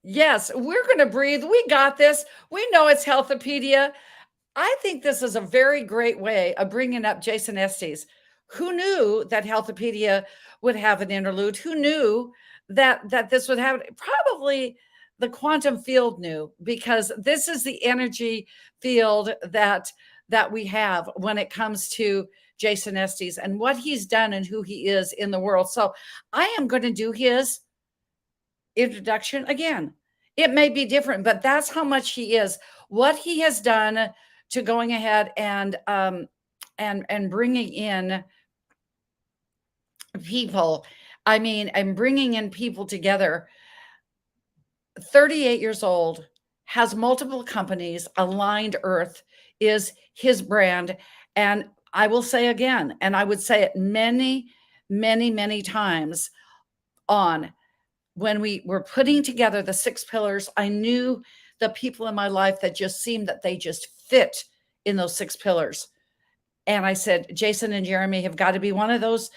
Yes, we're going to breathe. We got this. We know it's Healthopedia. I think this is a very great way of bringing up Jason Estes. Who knew that Healthopedia would have an interlude? Who knew that this would happen? Probably the quantum field knew, because this is the energy field that we have when it comes to Jason Estes and what he's done and who he is in the world. So I am going to do his introduction again. It may be different, but that's how much he is. What he has done to going ahead and bringing in people. I mean, and bringing in people together. 38 years old, has multiple companies. Aligned Earth is his brand, and I will say again, and I would say it many, many, many times on, when we were putting together the 6 pillars, I knew the people in my life that just seemed that they just fit in those 6 pillars. And I said, Jason and Jeremy have got to be one of those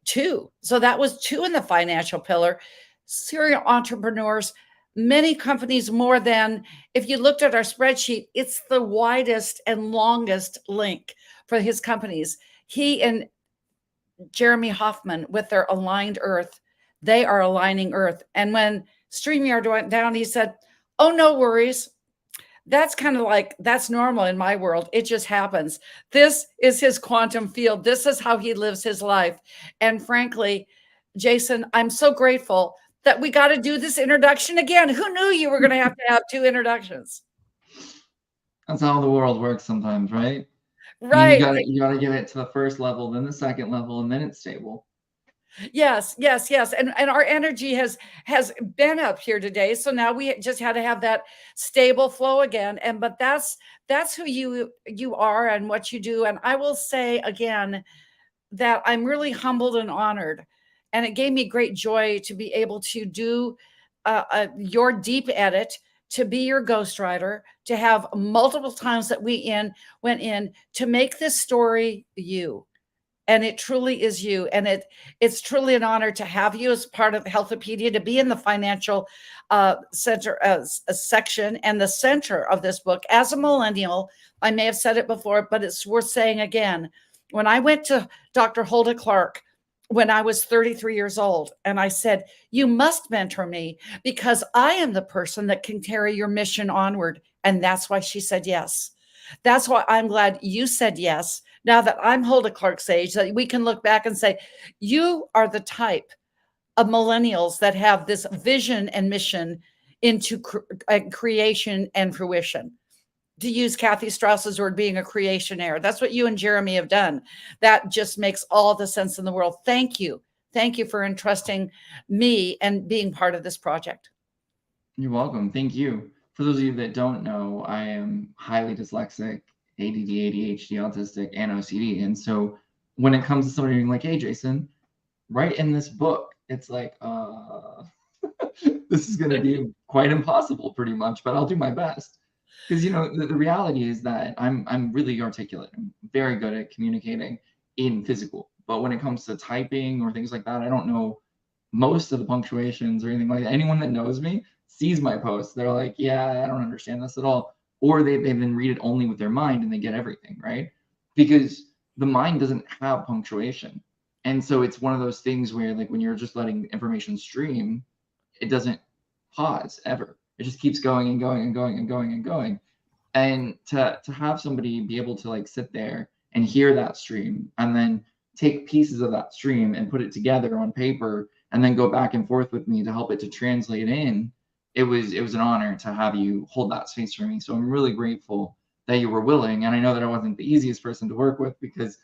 two. So that was 2 in the financial pillar. Serial entrepreneurs, many companies, more than, if you looked at our spreadsheet, it's the widest and longest link for his companies. He and Jeremy Hoffman, with their Aligned Earth, they are aligning Earth. And when StreamYard went down, he said, oh, no worries. That's kind of like, that's normal in my world. It just happens. This is his quantum field. This is how he lives his life. And frankly, Jason, I'm so grateful that we got to do this introduction again. Who knew you were going to have 2 introductions? That's how the world works sometimes, right? I mean, Right. you gotta get it to the first level, then the second level, and then it's stable. Yes, yes, yes. And our energy has been up here today. So now we just had to have that stable flow again. And but that's who you are and what you do. And I will say again that I'm really humbled and honored. And it gave me great joy to be able to do your deep edit, to be your ghostwriter, to have multiple times that went in to make this story you. And it truly is you, and it's truly an honor to have you as part of Healthopedia, to be in the financial center section and the center of this book. As a millennial, I may have said it before, but it's worth saying again. When I went to Dr. Hulda Clark when I was 33 years old, and I said, you must mentor me because I am the person that can carry your mission onward. And that's why she said yes. That's why I'm glad you said yes. Now that I'm Hulda Clark's age, that we can look back and say, you are the type of millennials that have this vision and mission into creation and fruition. To use Kathy Strauss's word, being a creationaire. That's what you and Jeremy have done. That just makes all the sense in the world. Thank you. Thank you for entrusting me and being part of this project. You're welcome. Thank you. For those of you that don't know, I am highly dyslexic, ADD, ADHD, autistic, and OCD. And so when it comes to somebody being like, hey, Jason, write in this book, it's like, this is going to be quite impossible pretty much, but I'll do my best. Because, you know, the reality is that I'm really articulate. I'm very good at communicating in physical. But when it comes to typing or things like that, I don't know most of the punctuations or anything like that. Anyone that knows me sees my posts. They're like, yeah, I don't understand this at all. Or they've been read it only with their mind and they get everything, right? Because the mind doesn't have punctuation. And so it's one of those things where, like, when you're just letting information stream, it doesn't pause ever. It just keeps going and going and going and going and going. And to have somebody be able to like sit there and hear that stream and then take pieces of that stream and put it together on paper and then go back and forth with me to help it to translate in, it was an honor to have you hold that space for me. So I'm really grateful that you were willing. And I know that I wasn't the easiest person to work with because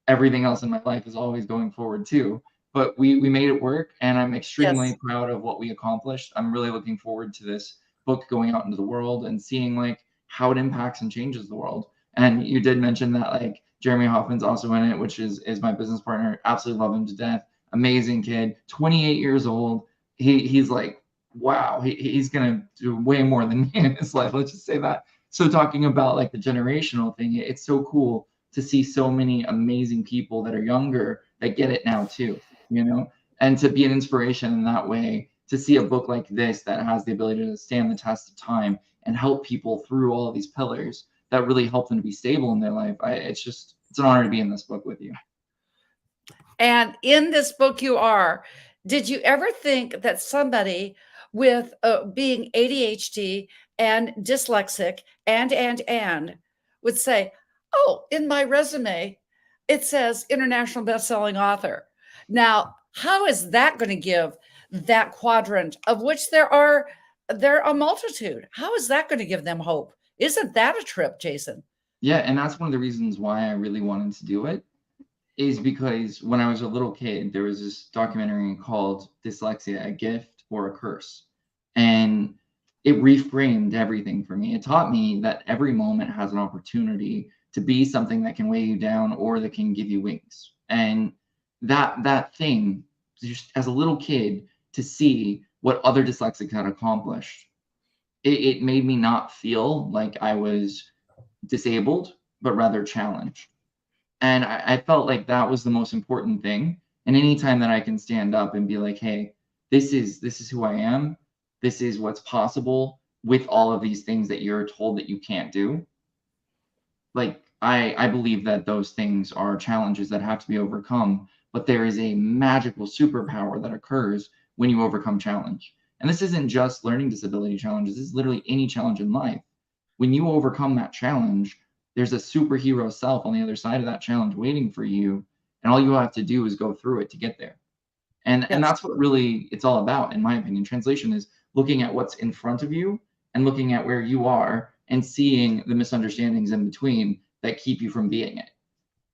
everything else in my life is always going forward too. But we made it work, and I'm Yes. extremely proud of what we accomplished. I'm really looking forward to this book going out into the world and seeing like how it impacts and changes the world. And you did mention that like Jeremy Hoffman's also in it, which is my business partner. Absolutely love him to death. Amazing kid, 28 years old. He's like, wow, he's gonna do way more than me in his life. Let's just say that. So talking about like the generational thing, it's so cool to see so many amazing people that are younger that get it now too, you know, and to be an inspiration in that way to see a book like this that has the ability to stand the test of time and help people through all of these pillars that really help them to be stable in their life. It's an honor to be in this book with you. And in this book, did you ever think that somebody with being ADHD and dyslexic and would say, oh, in my resume, it says international best-selling author. Now, how is that going to give that quadrant, of which there are a multitude? How is that going to give them hope? Isn't that a trip, Jason? Yeah, and that's one of the reasons why I really wanted to do it, is because when I was a little kid, there was this documentary called Dyslexia, a Gift or a Curse. And it reframed everything for me. It taught me that every moment has an opportunity to be something that can weigh you down or that can give you wings. And that thing, just as a little kid, to see what other dyslexics had accomplished, it made me not feel like I was disabled, but rather challenged. And I felt like that was the most important thing. And anytime that I can stand up and be like, hey, this is who I am, this is what's possible with all of these things that you're told that you can't do. Like I believe that those things are challenges that have to be overcome, but there is a magical superpower that occurs when you overcome challenge. And this isn't just learning disability challenges, this is literally any challenge in life. When you overcome that challenge, there's a superhero self on the other side of that challenge waiting for you, and all you have to do is go through it to get there. And Yes. that's what really it's all about, in my opinion. Translation is looking at what's in front of you and looking at where you are and seeing the misunderstandings in between that keep you from being it.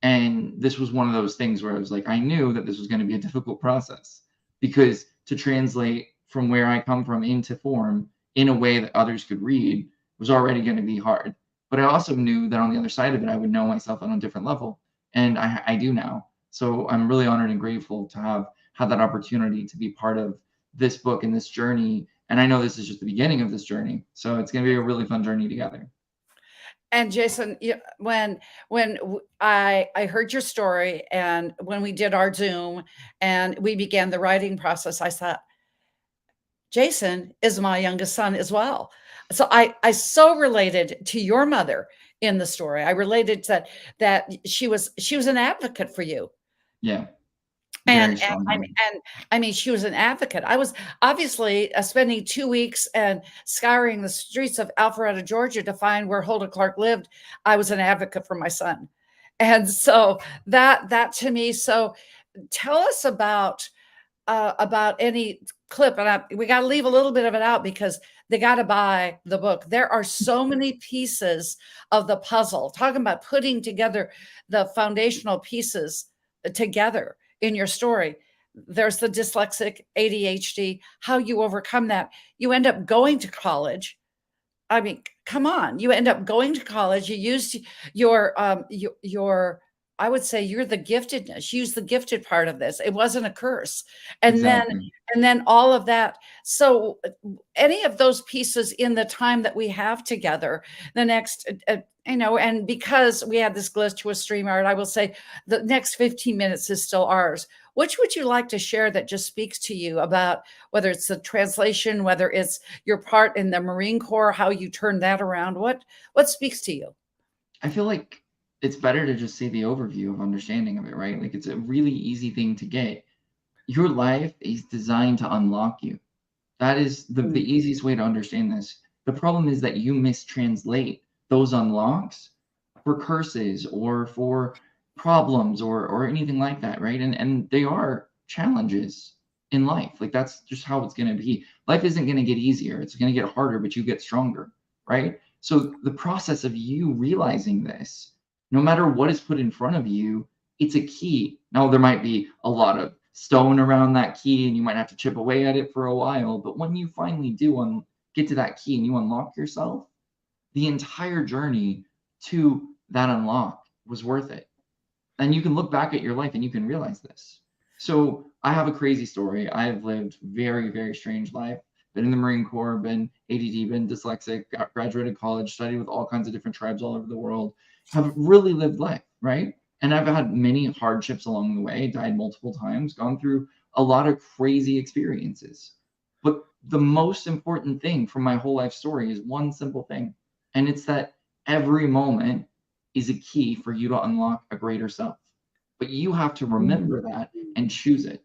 And this was one of those things where I was like, I knew that this was going to be a difficult process, because to translate from where I come from into form in a way that others could read was already going to be hard. But I also knew that on the other side of it, I would know myself on a different level. And I do now. So I'm really honored and grateful to have had that opportunity to be part of this book and this journey. And I know this is just the beginning of this journey. So it's going to be a really fun journey together. And Jason, I heard your story, and when we did our Zoom and we began the writing process, I thought, Jason is my youngest son as well. So I so related to your mother in the story. I related to that she was an advocate for you. Yeah, And very strongly. I mean, she was an advocate. I was obviously spending 2 weeks and scouring the streets of Alpharetta, Georgia, to find where Hulda Clark lived. I was an advocate for my son. And so that to me, so tell us about any clip, and we got to leave a little bit of it out because they got to buy the book. There are so many pieces of the puzzle. Talking about putting together the foundational pieces together in your story. There's the dyslexic, ADHD, how you overcome that. You end up going to college. I mean, come on, you end up going to college. You used your I would say you're the giftedness. Use the gifted part of this. It wasn't a curse. And then Exactly. all of that. So any of those pieces in the time that we have together, the next and because we had this glitch with StreamYard, I will say the next 15 minutes is still ours. Which would you like to share that just speaks to you about whether it's the translation, whether it's your part in the Marine Corps, how you turned that around? What speaks to you? I feel like it's better to just see the overview of understanding of it, right? Like it's a really easy thing to get. Your life is designed to unlock you. That is the Mm. easiest way to understand this. The problem is that you mistranslate those unlocks for curses or for problems or anything like that, right? And they are challenges in life. Like that's just how it's going to be. Life isn't going to get easier. It's going to get harder, but you get stronger, right? So the process of you realizing this, no matter what is put in front of you, it's a key. Now there might be a lot of stone around that key and you might have to chip away at it for a while, but when you finally do get to that key and you unlock yourself, the entire journey to that unlock was worth it. And you can look back at your life and you can realize this. So I have a crazy story. I've lived very, very strange life. Been in the Marine Corps, been ADD, been dyslexic, graduated college, studied with all kinds of different tribes all over the world, have really lived life, right? And I've had many hardships along the way, died multiple times, gone through a lot of crazy experiences. But the most important thing from my whole life story is one simple thing, and it's that every moment is a key for you to unlock a greater self. But you have to Mm. remember that and choose it.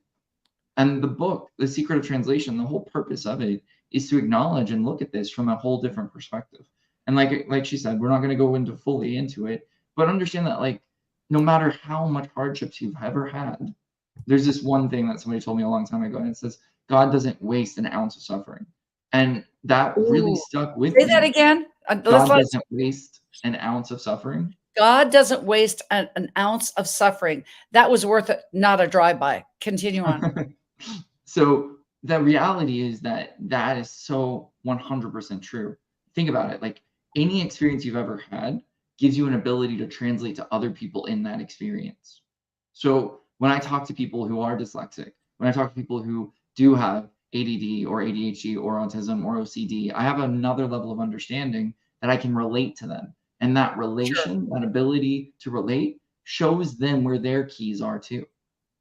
And the book, The Secret of Translation, the whole purpose of it is to acknowledge and look at this from a whole different perspective. And like she said, we're not going to go into fully into it, but understand that like no matter how much hardships you've ever had, there's this one thing that somebody told me a long time ago, and it says God doesn't waste an ounce of suffering. And that really Ooh. stuck with Say that me. again. God doesn't waste an ounce of suffering. God doesn't waste an ounce of suffering. That was worth it, not a drive-by. Continue on. So the reality is that that is so 100% true. Think about it. Like any experience you've ever had gives you an ability to translate to other people in that experience. So when I talk to people who are dyslexic, when I talk to people who do have ADD or ADHD or autism or OCD, I have another level of understanding that I can relate to them. And that Sure. relation, that ability to relate, shows them where their keys are too.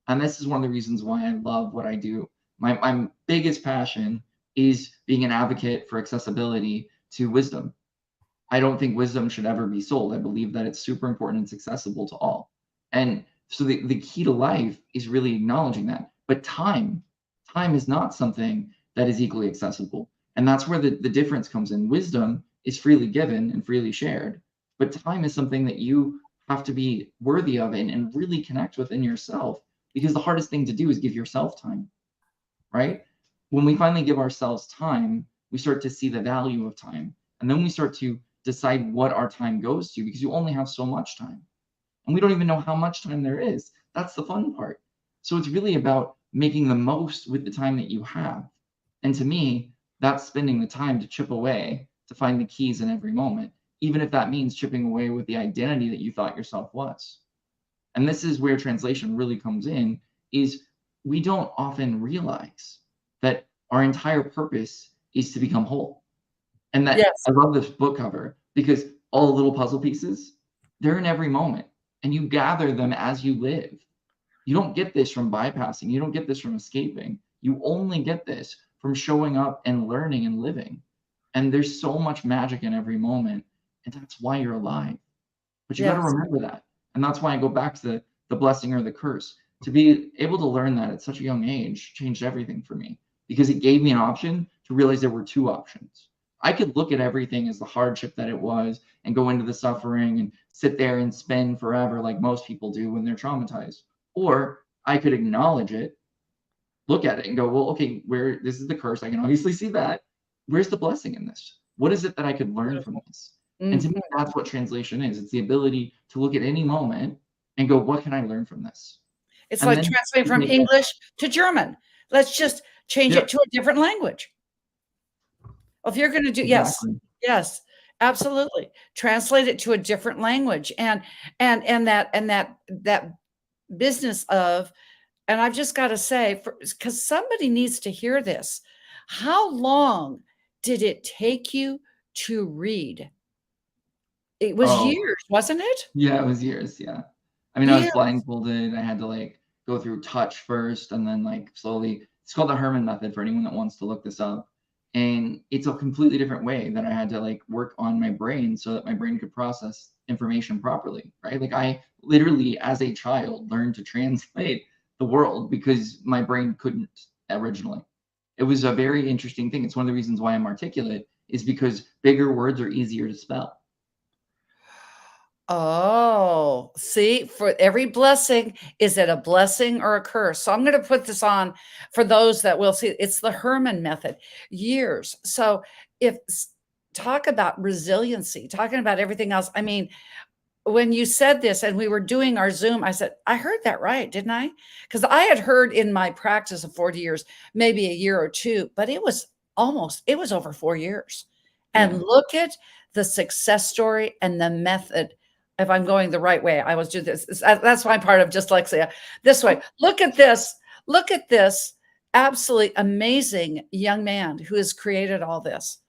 And this is one of the reasons why I love what I do. My biggest passion is being an advocate for accessibility to wisdom. I don't think wisdom should ever be sold. I believe that it's super important and it's accessible to all. And so the key to life is really acknowledging that. But time is not something that is equally accessible. And that's where the difference comes in. Wisdom is freely given and freely shared, but time is something that you have to be worthy of and really connect within yourself, because the hardest thing to do is give yourself time, right? When we finally give ourselves time, we start to see the value of time. And then we start to decide what our time goes to, because you only have so much time. And we don't even know how much time there is. That's the fun part. So it's really about making the most with the time that you have. And to me, that's spending the time to chip away to find the keys in every moment, even if that means chipping away with the identity that you thought yourself was. And this is where translation really comes in, is we don't often realize that our entire purpose is to become whole. And that Yes. I love this book cover because all the little puzzle pieces, they're in every moment and you gather them as you live. You don't get this from bypassing. You don't get this from escaping. You only get this from showing up and learning and living. And there's so much magic in every moment. And that's why you're alive. But you got to Yes. remember that. And that's why I go back to the blessing or the curse. To be able to learn that at such a young age changed everything for me, because it gave me an option to realize there were two options. I could look at everything as the hardship that it was and go into the suffering and sit there and spend forever like most people do when they're traumatized. Or I could acknowledge it, look at it and go, well, okay, where this is the curse. I can obviously see that. Where's the blessing in this? What is it that I could learn from Beautiful. this? And to me, Mhm. that's what translation is. It's the ability to look at any moment and go, what can I learn from this? It's And like then translating from make, English to German. Let's just change it yep, to a different language. If you're gonna do yes, exactly. yes, absolutely. Translate it to a different language, and that business of, and I've just gotta say, because somebody needs to hear this. How long did it take you to read? It was Oh, years, wasn't it? yeah, it was years. Yeah. I mean, I was Years. blindfolded. I had to like go through touch first and then like slowly. It's called the Herman method for anyone that wants to look this up. And it's a completely different way that I had to like work on my brain so that my brain could process information properly, right? Like I literally, as a child, learned to translate the world because my brain couldn't originally. It was a very interesting thing. It's one of the reasons why I'm articulate, is because bigger words are easier to spell. Oh, see, for every blessing, is it a blessing or a curse? So I'm going to put this on for those that will see. It's the Herman method, years. So if talk about resiliency, talking about everything else. I mean, when you said this and we were doing our Zoom, I said, I heard that right, didn't I? Because I had heard in my practice of 40 years, maybe a year or two, but it was over 4 years. And Yeah. look at the success story and the method. If I'm going the right way, I was do this. That's my part of dyslexia. This way. Look at this. Look at this absolutely amazing young man who has created all this.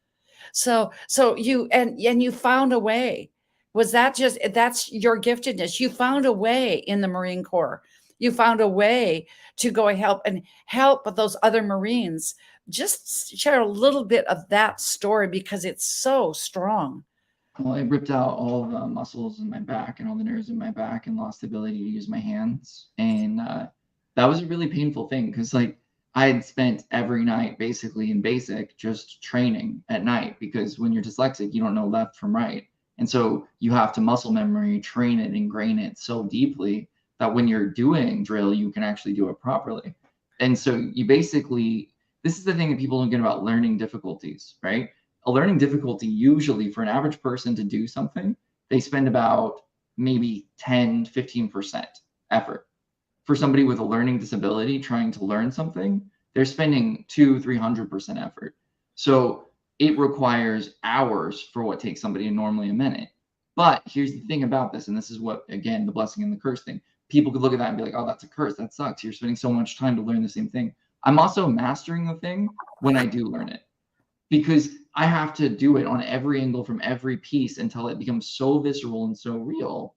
So and you found a way. Was that just that's your giftedness? You found a way in the Marine Corps You found a way to go and help those other Marines. Just share a little bit of that story because it's so strong. Well, I ripped out all the muscles in my back and all the nerves in my back and lost the ability to use my hands. And that was a really painful thing because, like, I had spent every night basically in basic just training at night because when you're dyslexic, you don't know left from right. And so you have to muscle memory, train it, ingrain it so deeply that when you're doing drill, you can actually do it properly. And so you basically, this is the thing that people don't get about learning difficulties, right? A learning difficulty, usually for an average person to do something, they spend about maybe 10, 15% effort. For somebody with a learning disability trying to learn something, they're spending 200-300% effort. So it requires hours for what takes somebody normally a minute. But here's the thing about this, and this is what, again, the blessing and the curse thing. People could look at that and be like, oh, that's a curse. That sucks. You're spending so much time to learn the same thing. I'm also mastering the thing when I do learn it because I have to do it on every angle from every piece until it becomes so visceral and so real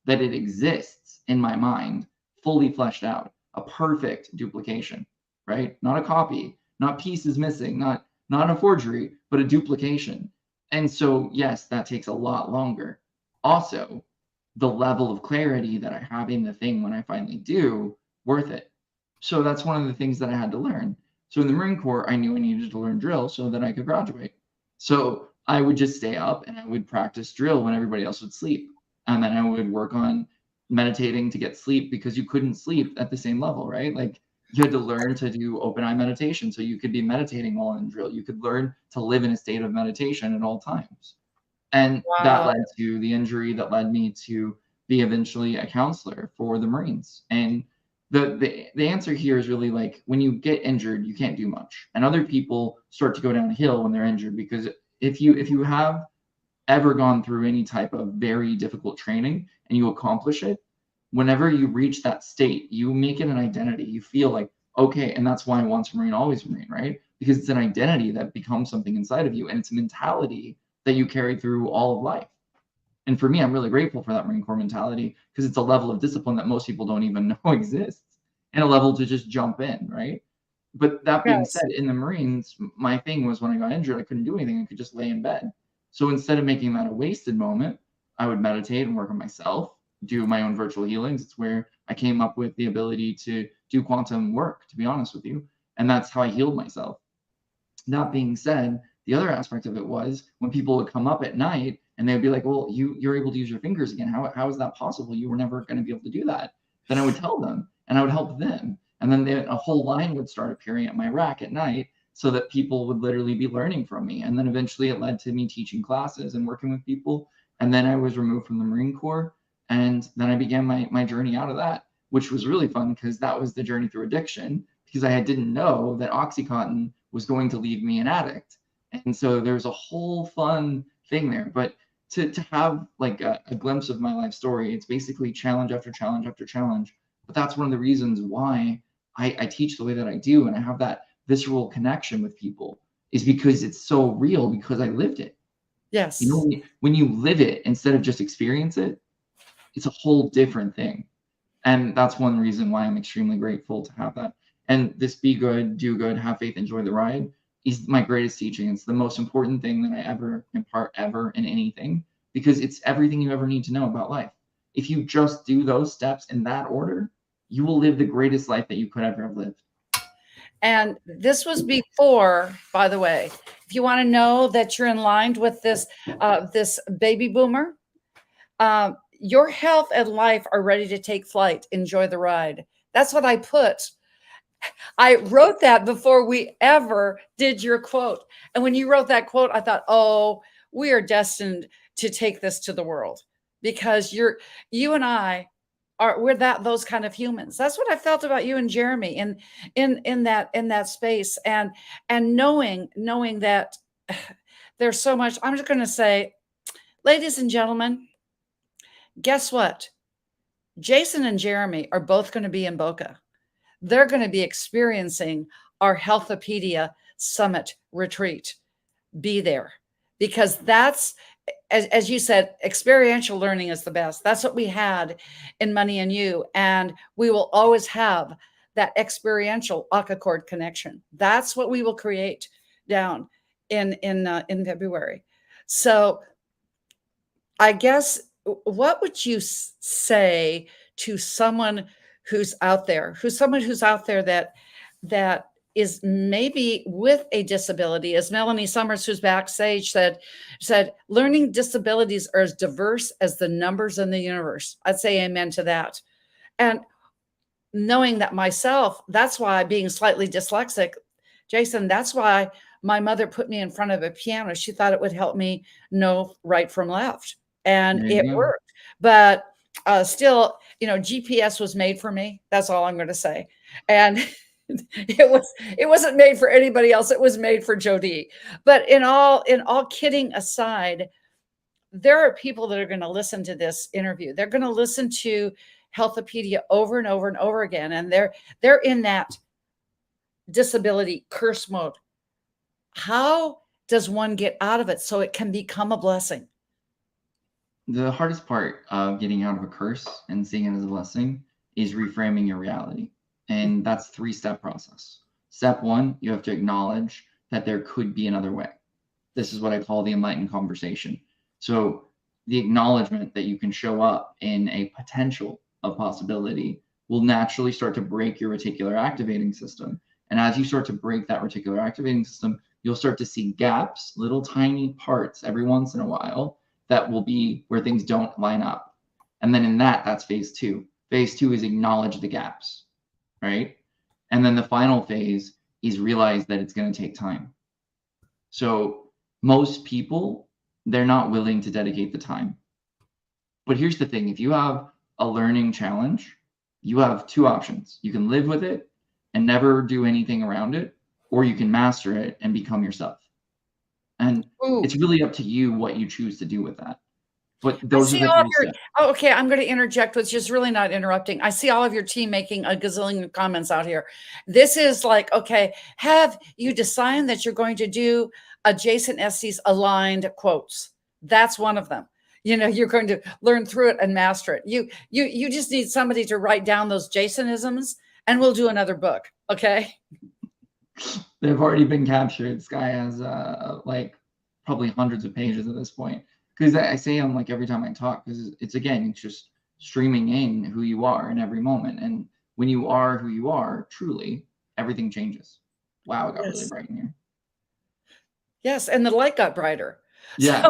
that it exists in my mind, fully fleshed out, a perfect duplication, right? Not a copy, not pieces missing, not a forgery, but a duplication. And so, yes, that takes a lot longer. Also, the level of clarity that I have in the thing when I finally do, worth it. So that's one of the things that I had to learn. So in the Marine Corps, I knew I needed to learn drill so that I could graduate. So I would just stay up and I would practice drill when everybody else would sleep. And then I would work on meditating to get sleep because you couldn't sleep at the same level, right? Like you had to learn to do open eye meditation so you could be meditating while in drill. You could learn to live in a state of meditation at all times. And that Wow. led to the injury that led me to be eventually a counselor for the Marines. And the answer here is really like when you get injured, you can't do much. And other people start to go downhill when they're injured because if you have ever gone through any type of very difficult training and you accomplish it, whenever you reach that state, you make it an identity. You feel like, okay, and that's why once Marine, always Marine, right? Because it's an identity that becomes something inside of you and it's a mentality that you carry through all of life. And for me, I'm really grateful for that Marine Corps mentality because it's a level of discipline that most people don't even know exists and a level to just jump in, right? But that being Yes. said, in the Marines, my thing was when I got injured, I couldn't do anything. I could just lay in bed. So instead of making that a wasted moment, I would meditate and work on myself, do my own virtual healings. It's where I came up with the ability to do quantum work, to be honest with you. And that's how I healed myself. That being said, the other aspect of it was when people would come up at night and they'd be like, well, you're able to use your fingers again. How is that possible? You were never going to be able to do that. Then I would tell them and I would help them. And then a whole line would start appearing at my rack at night so that people would literally be learning from me. And then eventually it led to me teaching classes and working with people. And then I was removed from the Marine Corps. And then I began my journey out of that, which was really fun because that was the journey through addiction because I didn't know that Oxycontin was going to leave me an addict. And so there's a whole fun thing there. But to have like a glimpse of my life story, it's basically challenge after challenge after challenge. But that's one of the reasons why I teach the way that I do and I have that visceral connection with people is because it's so real because I lived it. You know, Yes. when you live it instead of just experience it, it's a whole different thing. And that's one reason why I'm extremely grateful to have that. And this be good, do good, have faith, enjoy the ride is my greatest teaching. It's the most important thing that I ever impart ever in anything because it's everything you ever need to know about life. If you just do those steps in that order, you will live the greatest life that you could ever have lived. And this was before, by the way, if you want to know that you're in line with this baby boomer, your health and life are ready to take flight. Enjoy the ride. That's what I put. I wrote that before we ever did your quote. And when you wrote that quote, I thought, oh, we are destined to take this to the world because you and I we're those kind of humans. That's what I felt about you and Jeremy in that space. And knowing that there's so much. I'm just going to say, ladies and gentlemen, guess what? Jason and Jeremy are both going to be in Boca. They're going to be experiencing our Healthopedia Summit retreat. Be there because that's as you said, experiential learning is the best. That's what we had in Money and You, and we will always have that experiential Accord connection. That's what we will create down in February. So I guess what would you say to someone who's out there, that is maybe with a disability, as Melanie Summers, who's backstage, said, learning disabilities are as diverse as the numbers in the universe. I'd say amen to that. And knowing that myself, that's why being slightly dyslexic, Jason, that's why my mother put me in front of a piano. She thought it would help me know right from left. And There you it go. worked. But still, GPS was made for me. That's all I'm going to say. And it wasn't made for anybody else. It was made for Jody. But in all kidding aside, there are people that are going to listen to this interview. They're going to listen to Healthopedia over and over and over again. And they're in that disability curse mode. How does one get out of it so it can become a blessing? The hardest part of getting out of a curse and seeing it as a blessing is reframing your reality. And that's a 3-step process. Step 1, you have to acknowledge that there could be another way. This is what I call the enlightened conversation. So the acknowledgement that you can show up in a potential of possibility will naturally start to break your reticular activating system. And as you start to break that reticular activating system, you'll start to see gaps, little tiny parts every once in a while that will be where things don't line up. And then in that's phase 2. Phase 2 is acknowledge the gaps, right? And then the final phase is realize that it's going to take time. So most people, they're not willing to dedicate the time. But here's the thing, if you have a learning challenge, you have 2 options. You can live with it and never do anything around it, or you can master it and become yourself. And it's really up to you what you choose to do with that. But those are the 3 steps. Oh, okay, I'm going to interject, which is really not interrupting. I see all of your team making a gazillion comments out here. This is like, okay, have you decided that you're going to do adjacent Estes aligned quotes? That's one of them. You're going to learn through it and master it. You just need somebody to write down those Jasonisms, and we'll do another book. Okay. They've already been captured. Sky has like probably hundreds of pages at this point. Because I say them like every time I talk, because it's just streaming in who you are in every moment. And when you are who you are, truly, everything changes. Wow, it got really bright in here. Yes, and the light got brighter. Yeah.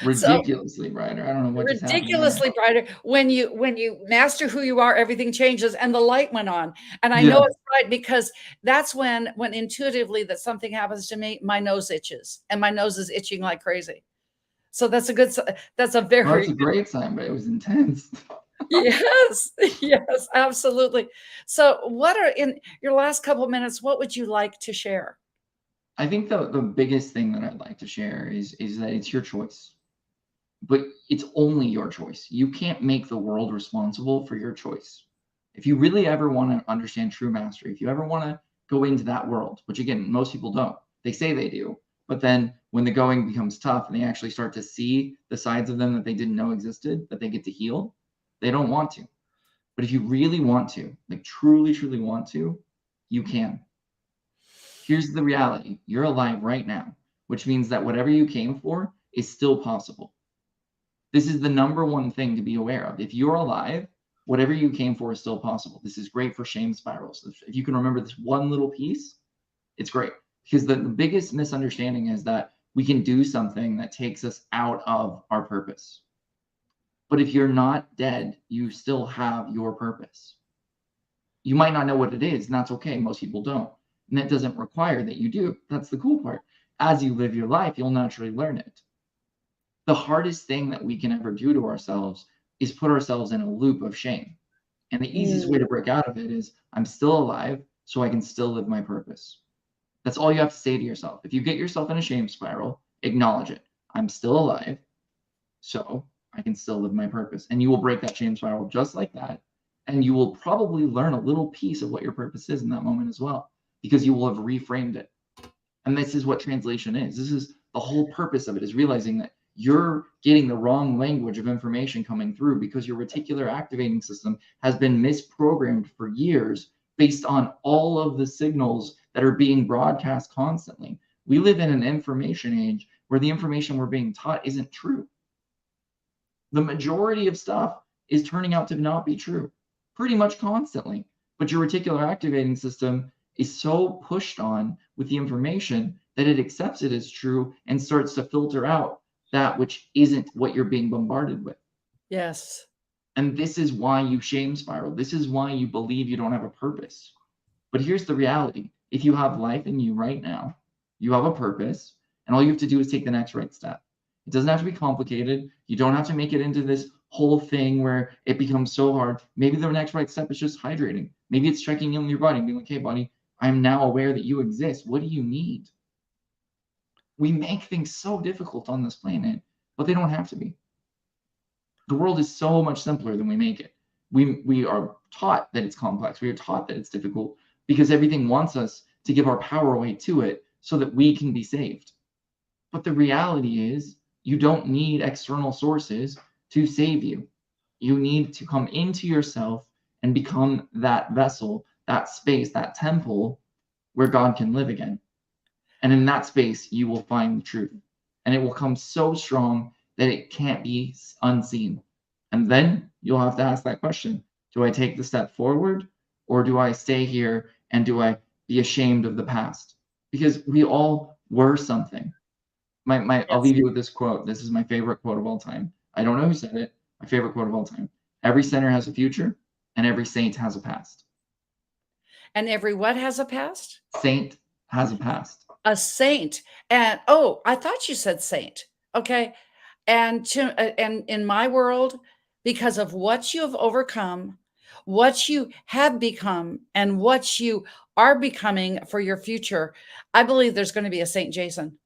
Ridiculously brighter. I don't know what just happened. Ridiculously brighter. When you master who you are, everything changes, and the light went on. And I know it's right, because that's when intuitively that something happens to me, my nose itches, and my nose is itching like crazy. So that's a great sign, but it was intense. Yes, absolutely. So what are, in your last couple of minutes, what would you like to share? I think the biggest thing that I'd like to share is that it's your choice, but it's only your choice. You can't make the world responsible for your choice. If you really ever want to understand true mastery, if you ever want to go into that world, which again, most people don't, they say they do, but then when the going becomes tough and they actually start to see the sides of them that they didn't know existed, that they get to heal, they don't want to. But if you really want to, like truly, truly want to, you can. Here's the reality. You're alive right now, which means that whatever you came for is still possible. This is the number one thing to be aware of. If you're alive, whatever you came for is still possible. This is great for shame spirals. If you can remember this one little piece, it's great. Because the biggest misunderstanding is that we can do something that takes us out of our purpose. But if you're not dead, you still have your purpose. You might not know what it is, and that's okay. Most people don't. And that doesn't require that you do. That's the cool part. As you live your life, you'll naturally learn it. The hardest thing that we can ever do to ourselves is put ourselves in a loop of shame. And the easiest way to break out of it is, I'm still alive, so I can still live my purpose. That's all you have to say to yourself. If you get yourself in a shame spiral, acknowledge it. I'm still alive, so I can still live my purpose. And you will break that shame spiral just like that. And you will probably learn a little piece of what your purpose is in that moment as well, because you will have reframed it. And this is what translation is. This is the whole purpose of it, is realizing that you're getting the wrong language of information coming through because your reticular activating system has been misprogrammed for years based on all of the signals that are being broadcast constantly. We live in an information age where the information we're being taught isn't true. The majority of stuff is turning out to not be true pretty much constantly. But your reticular activating system is so pushed on with the information that it accepts it as true and starts to filter out that which isn't what you're being bombarded with. Yes. And this is why you shame spiral. This is why you believe you don't have a purpose. But here's the reality. If you have life in you right now, you have a purpose, and all you have to do is take the next right step. It doesn't have to be complicated. You don't have to make it into this whole thing where it becomes so hard. Maybe the next right step is just hydrating. Maybe it's checking in with your body and being like, hey, buddy, I'm now aware that you exist. What do you need? We make things so difficult on this planet, but they don't have to be. The world is so much simpler than we make it. We are taught that it's complex. We are taught that it's difficult because everything wants us to give our power away to it so that we can be saved. But the reality is you don't need external sources to save you. You need to come into yourself and become that vessel, that space, that temple where God can live again. And in that space, you will find the truth. And it will come so strong that it can't be unseen. And then you'll have to ask that question. Do I take the step forward or do I stay here and do I be ashamed of the past? Because we all were something. I'll leave you with this quote. This is my favorite quote of all time. I don't know who said it. My favorite quote of all time. Every sinner has a future and every saint has a past. And every what has a past? Saint has a past. A saint. And oh, I thought you said saint. Okay. And in my world, because of what you have overcome, what you have become, and what you are becoming for your future, I believe there's going to be a Saint Jason.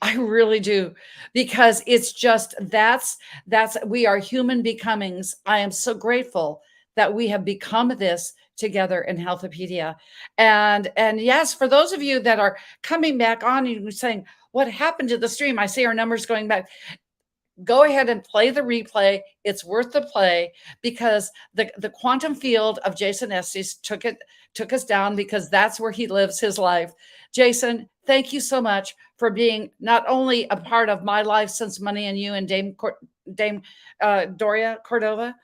I really do, because it's just that's we are human becomings. I am so grateful that we have become this together in Healthopedia. And yes, for those of you that are coming back on and saying, what happened to the stream? I see our numbers going back. Go ahead and play the replay. It's worth the play because the quantum field of Jason Estes took us down because that's where he lives his life. Jason, thank you so much for being not only a part of my life since Money and You and Dame Doria Cordova,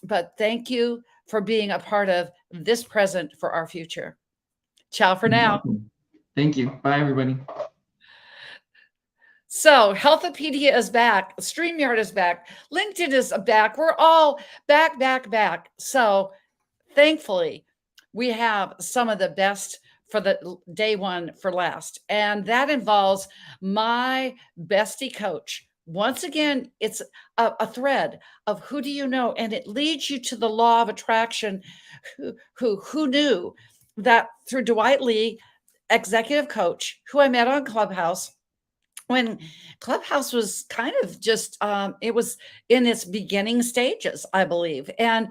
but thank you for being a part of this present for our future. Ciao for now. Thank you. Bye, everybody. So Healthopedia is back. StreamYard is back. LinkedIn is back. We're all back. So thankfully, we have some of the best for the day one for last. And that involves my bestie coach. Once again, it's a thread of who do you know? And it leads you to the law of attraction. Who knew that through Dwight Lee, executive coach, who I met on Clubhouse, when Clubhouse was kind of just it was in its beginning stages, I believe. And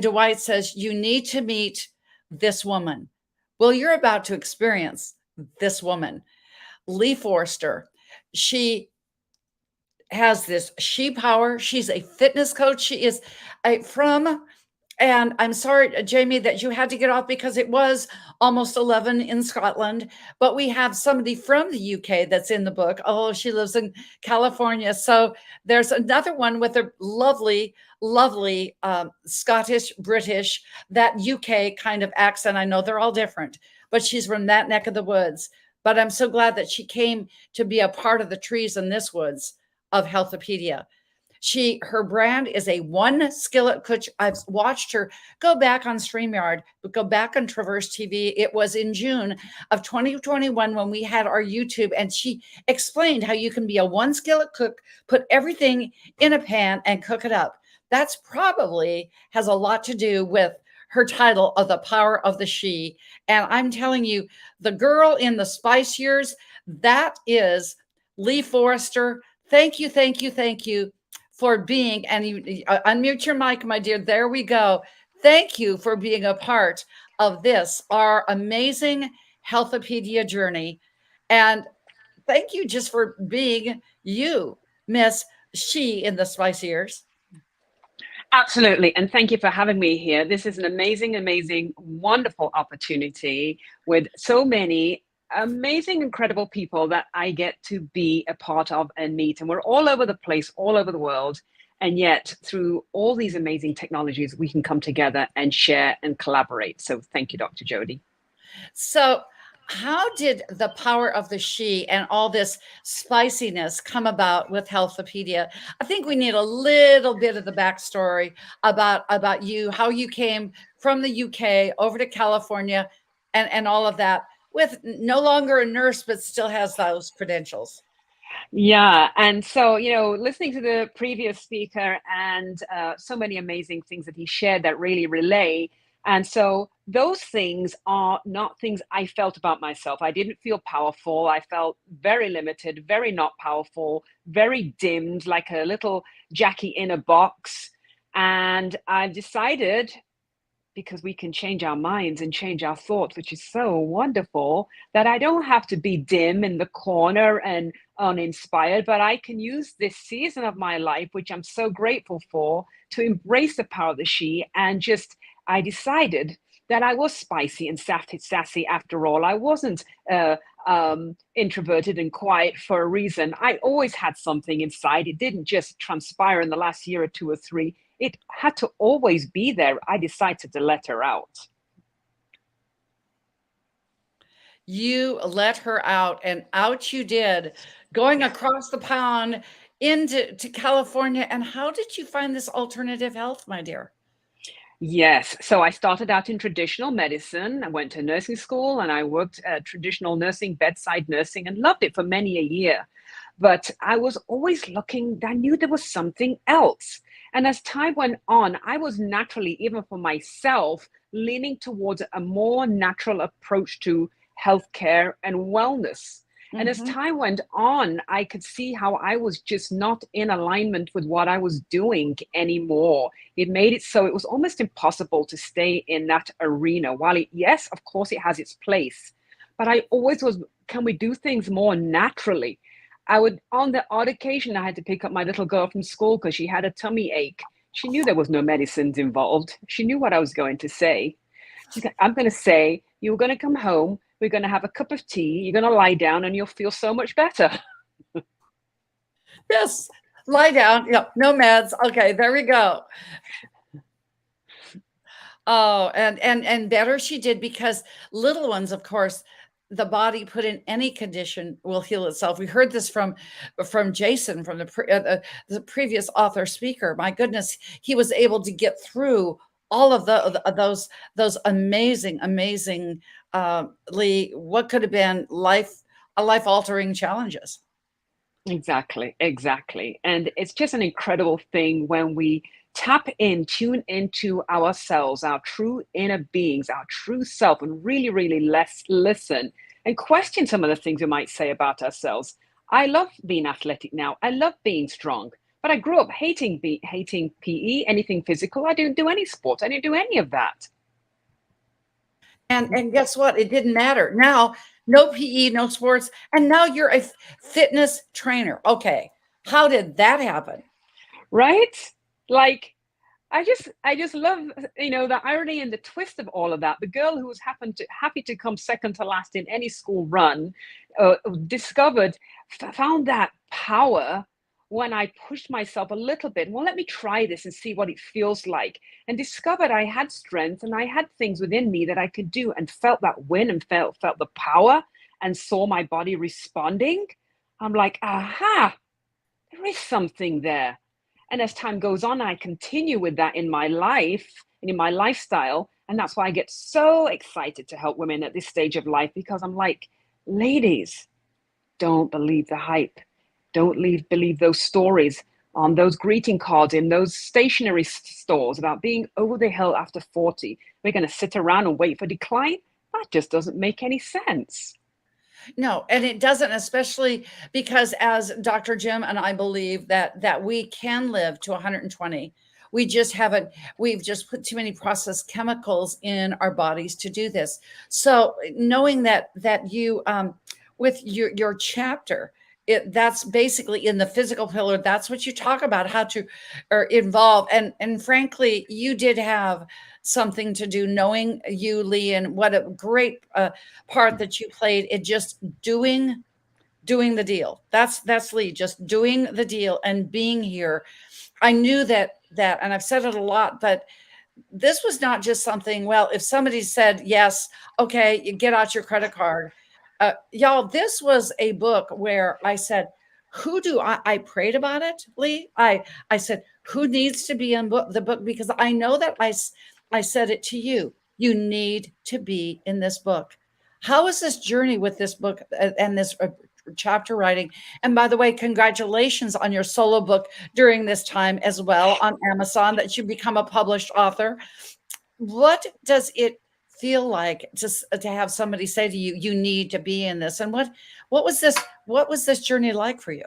Dwight says, you need to meet this woman. Well, you're about to experience this woman, Lee Forrester. She has this she power. She's a fitness coach. She is and I'm sorry, Jamie, that you had to get off because it was almost 11 in Scotland. But we have somebody from the UK that's in the book. Oh, she lives in California. So there's another one with a lovely, lovely Scottish, British, that UK kind of accent. I know they're all different, but she's from that neck of the woods. But I'm so glad that she came to be a part of the trees in this woods of Healthopedia. Her brand is a one skillet coach. I've watched her go back on StreamYard, but go back on Traverse TV. It was in June of 2021 when we had our YouTube, and she explained how you can be a one skillet cook, put everything in a pan and cook it up. That's probably has a lot to do with her title of the power of the she. And I'm telling you, the girl in the spice years, that is Lee Forrester. Thank you for being, and you unmute your mic, my dear. There we go. Thank you for being a part of this, our amazing Healthopedia journey. And thank you just for being you. Miss She in the spicy ears. Absolutely. And thank you for having me here. This is an amazing, amazing, wonderful opportunity with so many amazing, incredible people that I get to be a part of and meet. And we're all over the place, all over the world. And yet, through all these amazing technologies, we can come together and share and collaborate. So thank you, Dr. Jody. So, how did the power of the she and all this spiciness come about with Healthopedia? I think we need a little bit of the backstory about you, how you came from the UK over to California, and all of that. With no longer a nurse, but still has those credentials. Yeah, and so, listening to the previous speaker and so many amazing things that he shared that really relay. And so, those things are not things I felt about myself. I didn't feel powerful. I felt very limited, very not powerful, very dimmed, like a little Jackie in a box. And I've decided, because we can change our minds and change our thoughts, which is so wonderful, that I don't have to be dim in the corner and uninspired, but I can use this season of my life, which I'm so grateful for, to embrace the power of the she. And just, I decided that I was spicy and sassy after all. I wasn't introverted and quiet for a reason. I always had something inside. It didn't just transpire in the last year or two or three. It had to always be there. I decided to let her out. You let her out, and out you did, going across the pond into California. And how did you find this alternative health, my dear? Yes. So I started out in traditional medicine. I went to nursing school and I worked traditional nursing, bedside nursing, and loved it for many a year. But I was always looking, I knew there was something else. And as time went on, I was naturally, even for myself, leaning towards a more natural approach to healthcare and wellness. And as Mhm. time went on, I could see how I was just not in alignment with what I was doing anymore. It made it so it was almost impossible to stay in that arena. While yes, of course, it has its place, but I always was, can we do things more naturally? I would, on the odd occasion, I had to pick up my little girl from school because she had a tummy ache. She knew there was no medicines involved. She knew what I was going to say. I'm going to say, you're going to come home, we're going to have a cup of tea, you're going to lie down, and you'll feel so much better. Yes, lie down. Yep, no meds. Okay, there we go. Oh, and better she did, because little ones, of course, the body put in any condition will heal itself. We heard this from Jason, from the previous author speaker. My goodness, he was able to get through all of those amazingly what could have been life altering challenges. Exactly, exactly. And it's just an incredible thing when we tap in, tune into ourselves, our true inner beings, our true self, and really, really listen and question some of the things we might say about ourselves. I love being athletic now. I love being strong, but I grew up hating PE, anything physical. I didn't do any sports. I didn't do any of that. And guess what? It didn't matter. Now, no PE, no sports, and now you're a fitness trainer. Okay. How did that happen? Right? Like, I just love, the irony and the twist of all of that. The girl who was happy to come second to last in any school run, discovered, found that power when I pushed myself a little bit. Well, let me try this and see what it feels like, and discovered I had strength and I had things within me that I could do, and felt that win and felt the power, and saw my body responding. I'm like, aha, there is something there. And as time goes on, I continue with that in my life and in my lifestyle. And that's why I get so excited to help women at this stage of life, because I'm like, ladies, don't believe the hype. Don't believe those stories on those greeting cards in those stationery stores about being over the hill after 40. We're going to sit around and wait for decline. That just doesn't make any sense. No, and it doesn't, especially because, as Dr. Jim and I believe that we can live to 120. We just haven't, we've just put too many processed chemicals in our bodies to do this. So knowing that you with your chapter, that's basically in the physical pillar. That's what you talk about, how to or involve. And frankly, you did have something to do, knowing you, Lee, and what a great part that you played in just doing the deal. That's Lee, just doing the deal and being here. I knew that, and I've said it a lot, but this was not just something, well, if somebody said yes, okay, you get out your credit card. Y'all, this was a book where I said, who do I prayed about it, Lee? I said, who needs to be in the book? Because I know that I said it to you. You need to be in this book. How is this journey with this book and this chapter writing? And by the way, congratulations on your solo book during this time as well on Amazon, that you become a published author. What does it feel like just to have somebody say to you, you need to be in this? And what was this journey like for you?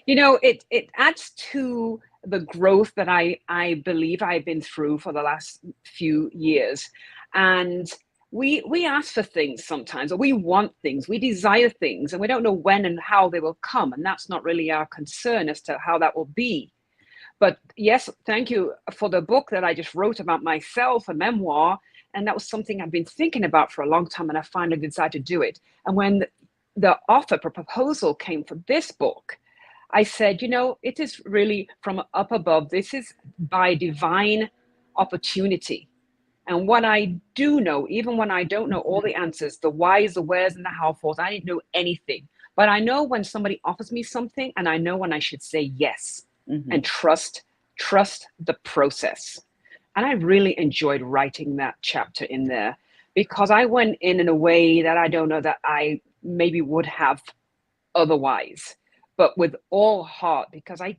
You know, it adds to the growth that I believe I've been through for the last few years. And we ask for things sometimes, or we want things, we desire things, and we don't know when and how they will come. And that's not really our concern as to how that will be. But yes, thank you for the book that I just wrote about myself, a memoir. And that was something I've been thinking about for a long time, and I finally decided to do it. And when the offer for proposal came for this book, I said, you know, it is really from up above. This is by divine opportunity. And what I do know, even when I don't know all the answers, the whys, the wheres, and the how forth, I didn't know anything. But I know when somebody offers me something, and I know when I should say yes, and trust the process. And I really enjoyed writing that chapter in there, because I went in a way that I don't know that I maybe would have otherwise, but with all heart, because I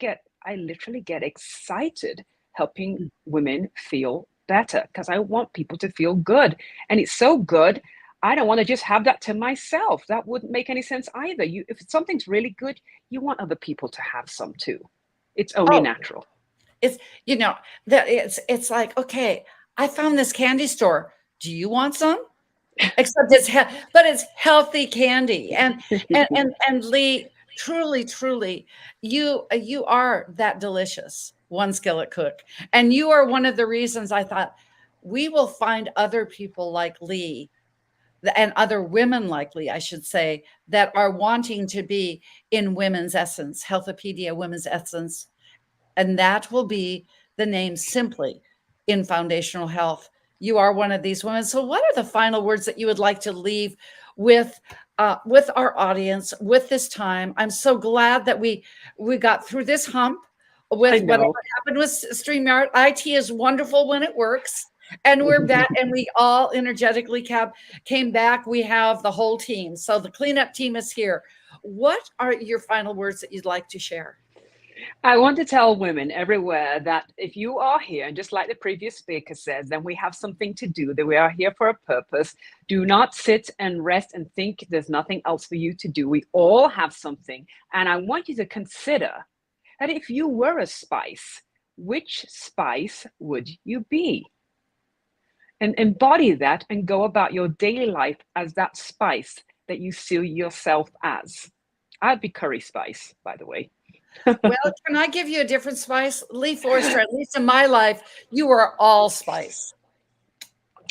literally get excited helping women feel better, because I want people to feel good. And it's so good, I don't want to just have that to myself. That wouldn't make any sense either. If something's really good, you want other people to have some too. It's only natural. It's, you know, that it's like, okay, I found this candy store. Do you want some? Except but it's healthy candy. And Lee, truly, you are that delicious one skillet cook. And you are one of the reasons I thought we will find other people like Lee, and other women like Lee, I should say, that are wanting to be in Women's Essence, Healthopedia Women's Essence. And that will be the name, simply, in foundational health. You are one of these women. So what are the final words that you would like to leave with our audience, with this time? I'm so glad that we got through this hump with whatever happened with StreamYard. IT is wonderful when it works. And we're back, and we all energetically came back. We have the whole team. So the cleanup team is here. What are your final words that you'd like to share? I want to tell women everywhere that if you are here, and just like the previous speaker says, then we have something to do, that we are here for a purpose. Do not sit and rest and think there's nothing else for you to do. We all have something. And I want you to consider that if you were a spice, which spice would you be? And embody that and go about your daily life as that spice that you see yourself as. I'd be curry spice, by the way. Well, can I give you a different spice? Lee Forrester, at least in my life, you are all spice.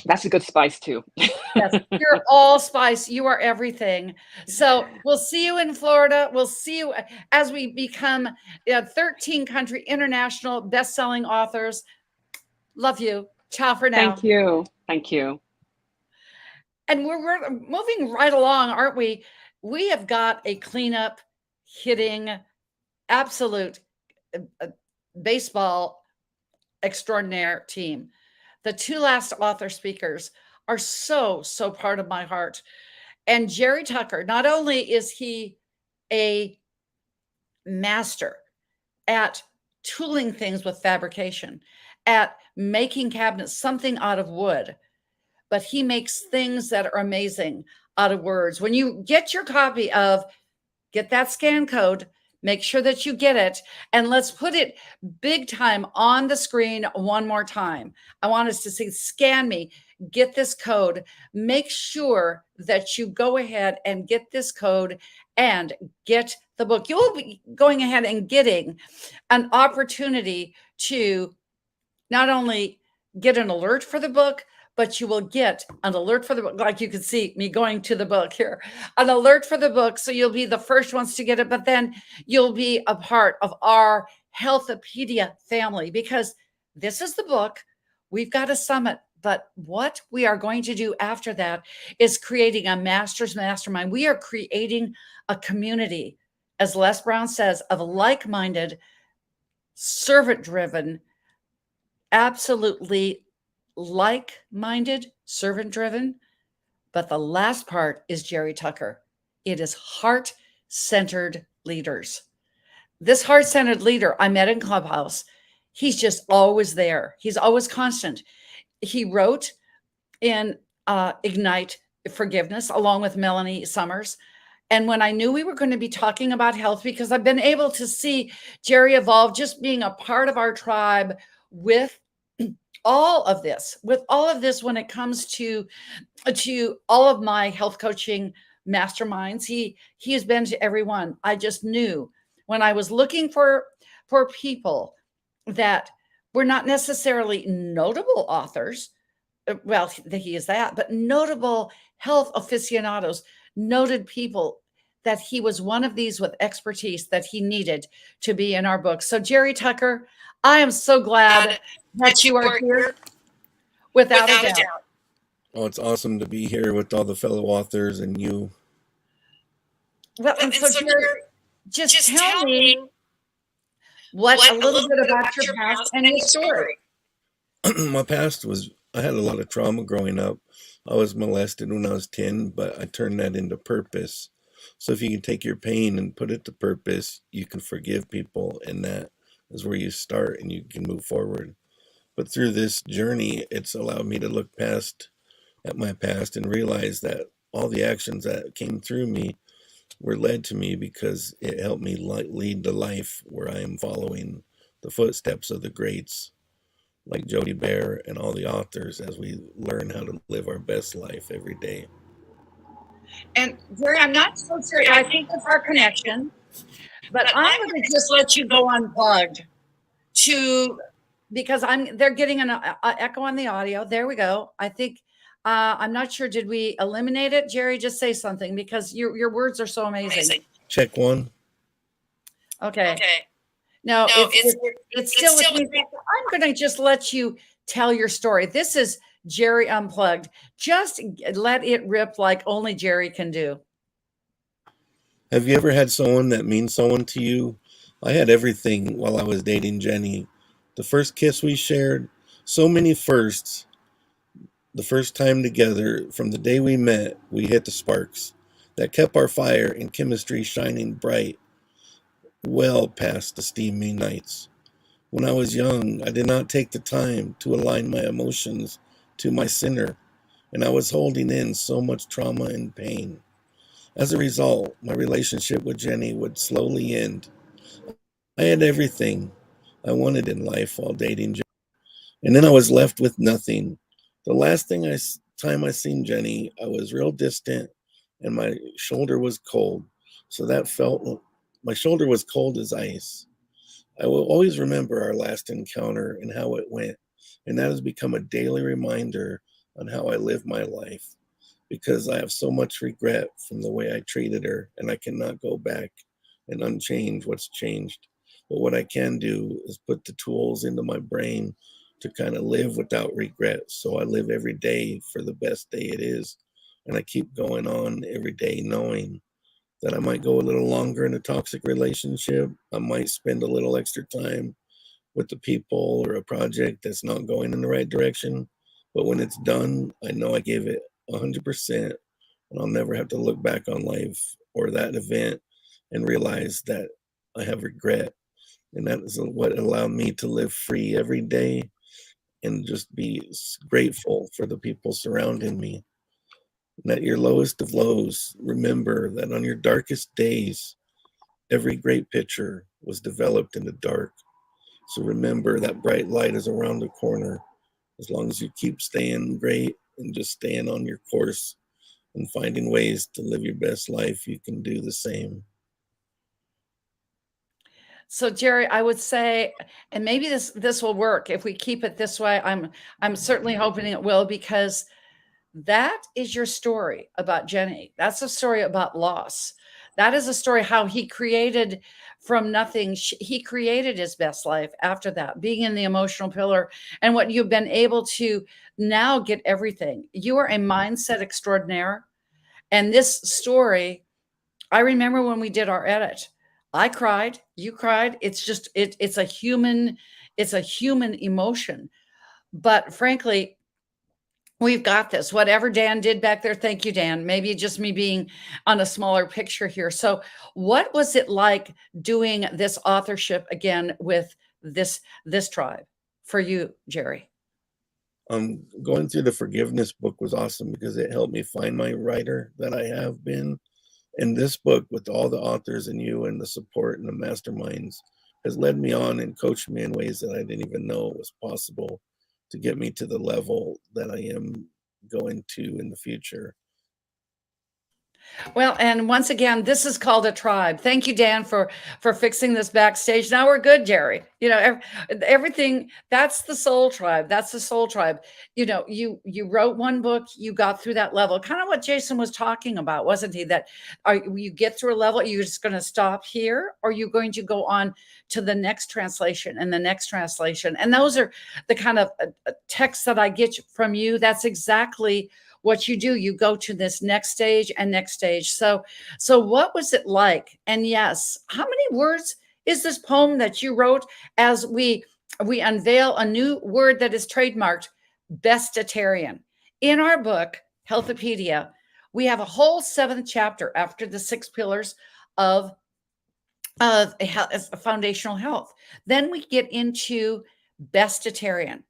That's a good spice too. Yes, you're all spice. You are everything. So we'll see you in Florida. We'll see you as we become 13 country international best-selling authors. Love you. Ciao for now. Thank you. Thank you. And we're moving right along, aren't we? We have got a cleanup hitting absolute baseball extraordinaire team. The two last author speakers are so part of my heart. And Jerry Tucker, not only is he a master at tooling things with fabrication, at making cabinets, something out of wood, but he makes things that are amazing out of words. When you get your copy of, get that scan code, make sure that you get it, and let's put it big time on the screen one more time. I want us to see, scan me. get this code. Make sure that you go ahead and get this code and get the book. You'll be going ahead and getting an opportunity to not only get an alert for the book, but you will get an alert for the book. Like you can see me going to the book here, an alert for the book. So you'll be the first ones to get it, but then you'll be a part of our Healthopedia family, because this is the book. We've got a summit, but what we are going to do after that is creating a master's mastermind. We are creating a community, as Les Brown says, of like-minded, servant-driven, absolutely like-minded, servant-driven. But the last part is Jerry Tucker. It is heart-centered leaders. This heart-centered leader I met in Clubhouse, he's just always there. He's always constant. He wrote in Ignite Forgiveness along with Melanie Summers. And when I knew we were going to be talking about health, because I've been able to see Jerry evolve, just being a part of our tribe with all of this, when it comes to all of my health coaching masterminds, he has been to every one. I just knew when I was looking for people that were not necessarily notable authors. Well, he is that, but notable health aficionados, noted people, that he was one of these with expertise that he needed to be in our book. So Jerry Tucker, I am so glad that you are here, without a doubt. Oh, it's awesome to be here with all the fellow authors and you. Well, and so Jerry, just tell me what a little bit about your past and your story. My past was, I had a lot of trauma growing up. I was molested when I was 10, but I turned that into purpose. So if you can take your pain and put it to purpose, you can forgive people, and that is where you start and you can move forward. But through this journey, it's allowed me to look past at my past and realize that all the actions that came through me were led to me because it helped me lead the life where I am following the footsteps of the greats like Jody Bear and all the authors as we learn how to live our best life every day. And Jerry, I'm not so sure. I think it's our connection, but I'm going to just let you go unplugged because they're getting an echo on the audio. There we go. I think I'm not sure. Did we eliminate it? Jerry, just say something because your words are so amazing. Check one. Okay. No, it's still with me. I'm going to just let you tell your story. This is Jerry Unplugged. Just let it rip like only Jerry can do. Have you ever had someone that means someone to you? I had everything while I was dating Jenny. The first kiss we shared, so many firsts. The first time together, from the day we met, we hit the sparks that kept our fire and chemistry shining bright, well past the steamy nights. When I was young, I did not take the time to align my emotions to my sinner, and I was holding in so much trauma and pain. As a result, my relationship with Jenny would slowly end. I had everything I wanted in life while dating Jenny, and then I was left with nothing. The last time I seen Jenny, I was real distant, and my shoulder was cold. So that felt, my shoulder was cold as ice. I will always remember our last encounter and how it went, and that has become a daily reminder on how I live my life, because I have so much regret from the way I treated her, and I cannot go back and unchange what's changed. But what I can do is put the tools into my brain to kind of live without regret. So I live every day for the best day it is, and I keep going on every day knowing that I might go a little longer in a toxic relationship. I might spend a little extra time with the people or a project that's not going in the right direction. But when it's done, I know I gave it 100%, and I'll never have to look back on life or that event and realize that I have regret. And that is what allowed me to live free every day and just be grateful for the people surrounding me. And at your lowest of lows, remember that on your darkest days, every great picture was developed in the dark. So remember that bright light is around the corner. As long as you keep staying great and just staying on your course and finding ways to live your best life, you can do the same. So Jerry, I would say, and maybe this will work if we keep it this way. I'm certainly hoping it will, because that is your story about Jenny. That's a story about loss. That is a story how he created from nothing. He created his best life after that, being in the emotional pillar, and what you've been able to now get everything. You are a mindset extraordinaire. And this story, I remember when we did our edit, I cried, you cried. It's just, it's a human emotion. But frankly, we've got this. Whatever Dan did back there, thank you, Dan. Maybe just me being on a smaller picture here. So what was it like doing this authorship again with this tribe for you, Jerry? Going through the forgiveness book was awesome because it helped me find my writer that I have been. And this book, with all the authors and you and the support and the masterminds, has led me on and coached me in ways that I didn't even know was possible to get me to the level that I am going to in the future. Well, and once again, this is called a tribe. Thank you, Dan, for fixing this backstage. Now we're good, Jerry. You know, everything. That's the soul tribe. That's the soul tribe. You know, you wrote one book, you got through that level. Kind of what Jason was talking about, wasn't he? That you get through a level, you're just going to stop here, or you're going to go on to the next translation and the next translation. And those are the kind of texts that I get from you. That's exactly what you do. You go to this next stage and next stage. So what was it like? And yes, how many words is this poem that you wrote as we unveil a new word that is trademarked, bestitarian? In our book, Healthopedia, we have a whole 7th chapter after the 6 pillars of foundational health. Then we get into bestitarian.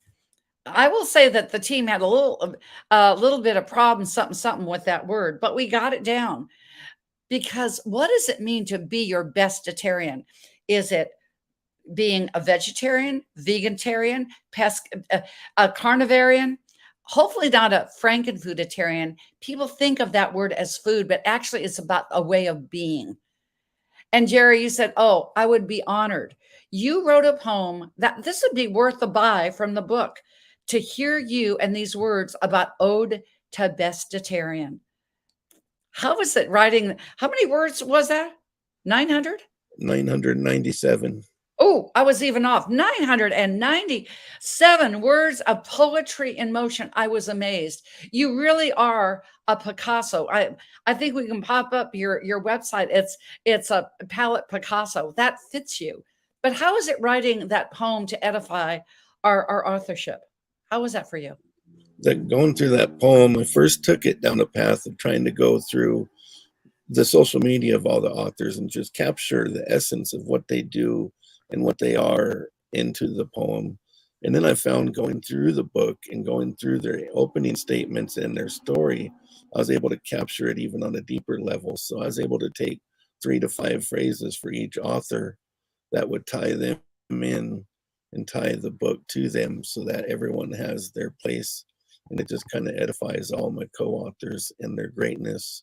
I will say that the team had a little bit of problem, something with that word, but we got it down. Because what does it mean to be your bestitarian? Is it being a vegetarian, vegetarian, a carnivarian? Hopefully not a frankenfooditarian. People think of that word as food, but actually it's about a way of being. And Jerry, you said, "Oh, I would be honored." You wrote a poem that this would be worth a buy from the book, to hear you and these words about Ode to Bestitarian. How was it writing? How many words was that? 900? 997. Oh, I was even off. 997 words of poetry in motion. I was amazed. You really are a Picasso. I think we can pop up your website. It's a palette Picasso. That fits you. But how is it writing that poem to edify our authorship? How was that for you? That going through that poem, I first took it down a path of trying to go through the social media of all the authors and just capture the essence of what they do and what they are into the poem. And then I found, going through the book and going through their opening statements and their story, I was able to capture it even on a deeper level. So I was able to take 3 to 5 phrases for each author that would tie them in and tie the book to them so that everyone has their place. And it just kind of edifies all my co-authors and their greatness.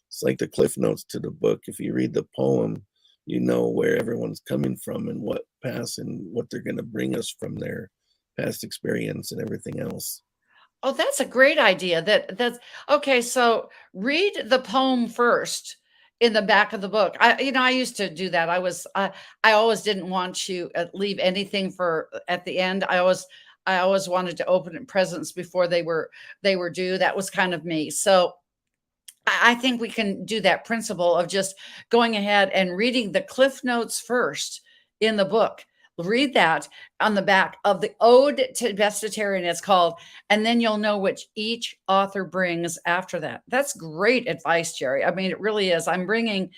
It's like the cliff notes to the book. If you read the poem, you know where everyone's coming from and what past and what they're going to bring us from their past experience and everything else. Oh, that's a great idea. That's okay. So read the poem first in the back of the book. I used to do that. I always didn't want to leave anything for at the end. I always wanted to open presents before they were due. That was kind of me. So I think we can do that principle of just going ahead and reading the cliff notes first in the book. Read that on the back of the Ode to Bestitarian, it's called, and then you'll know which each author brings after that. That's great advice, Jerry. I mean, it really is. I'm bringing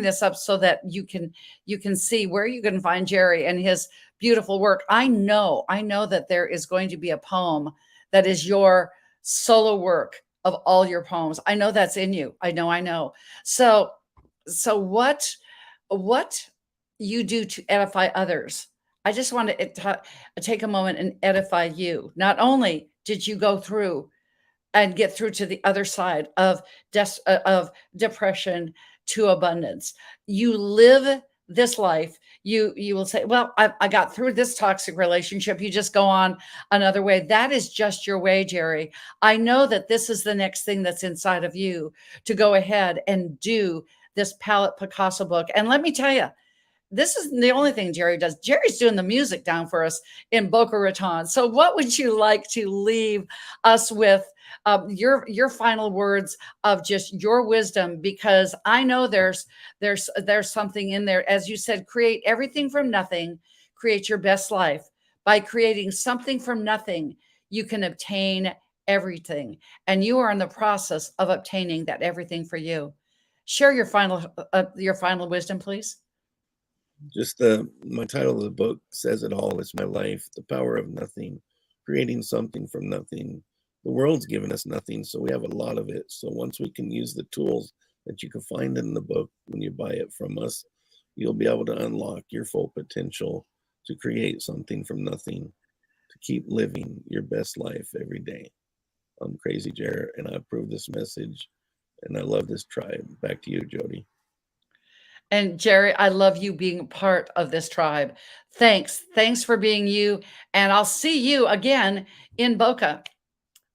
this up so that you can see where you can find Jerry and his beautiful work. I know that there is going to be a poem that is your solo work of all your poems. I know that's in you. I know. So what you do to edify others? I just want to take a moment and edify you. Not only did you go through and get through to the other side of depression to abundance. You live this life. You will say, well, I got through this toxic relationship. You just go on another way. That is just your way, Jerry. I know that this is the next thing that's inside of you to go ahead and do this Palette Picasso book. And let me tell you, this isn't the only thing Jerry does. Jerry's doing the music down for us in Boca Raton. So what would you like to leave us with? Your final words of just your wisdom, because I know there's something in there. As you said, create everything from nothing, create your best life. By creating something from nothing, you can obtain everything. And you are in the process of obtaining that everything for you. Share your final wisdom, please. Just my title of the book says it all. It's my life, the power of nothing, creating something from nothing. The world's given us nothing, so we have a lot of it. So once we can use the tools that you can find in the book when you buy it from us, you'll be able to unlock your full potential to create something from nothing, to keep living your best life every day. I'm Crazy Jer, and I approve this message, and I love this tribe. Back to you, Jody. And Jerry, I love you being part of this tribe. Thanks for being you, and I'll see you again in Boca.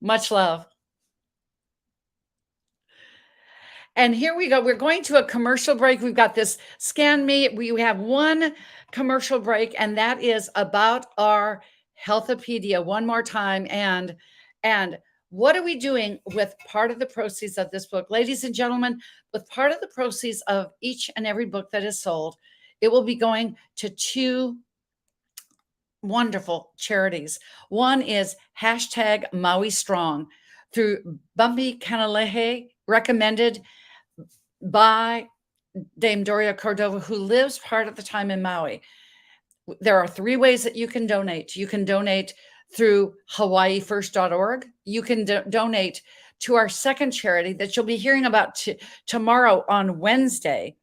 Much love. And here we go. We're going to a commercial break. We've got this Scan Me. We have one commercial break, and that is about our Healthopedia one more time. And what are we doing with part of the proceeds of this book? Ladies and gentlemen, with part of the proceeds of each and every book that is sold, it will be going to two wonderful charities. One is #Maui Strong through Bumpy Kanalehe, recommended by Dame Doria Cordova, who lives part of the time in Maui. There are 3 ways that you can donate. You can donate through hawaiifirst.org. You can donate to our second charity that you'll be hearing about tomorrow on Wednesday,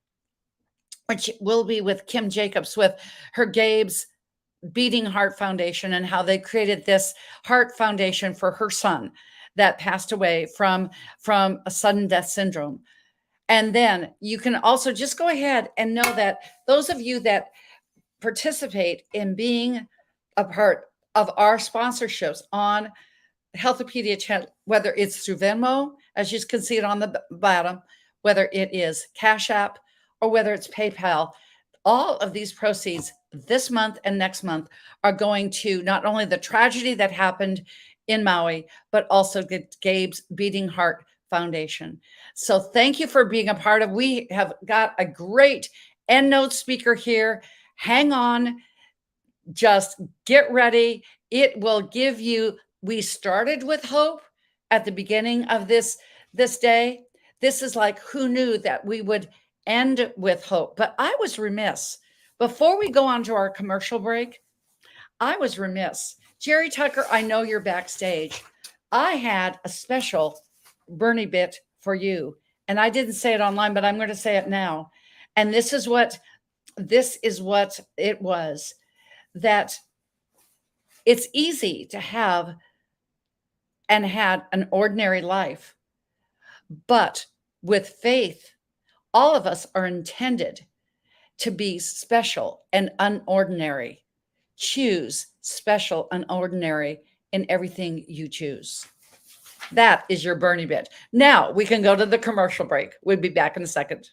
which will be with Kim Jacobs with her Gabe's Beating Heart Foundation, and how they created this heart foundation for her son that passed away from a sudden death syndrome. And then you can also just go ahead and know that those of you that participate in being a part of our sponsorships on Healthopedia channel, whether it's through Venmo, as you can see it on the bottom, whether it is Cash App, or whether it's PayPal, all of these proceeds this month and next month are going to not only the tragedy that happened in Maui, but also Gabe's Beating Heart Foundation. So thank you for being a part of. We have got a great EndNote speaker here. Hang on, just get ready. It will give you, we started with hope at the beginning of this day. This is like, who knew that we would end with hope? But I was remiss. Before we go on to our commercial break, I was remiss. Jerry Tucker, I know you're backstage. I had a special Bernie bit for you, and I didn't say it online, but I'm going to say it now. And this is what it was, that it's easy to have and had an ordinary life, but with faith, all of us are intended to be special and unordinary. Choose special and ordinary in everything you choose. That is your Bernie bit. Now we can go to the commercial break. We'll be back in a second.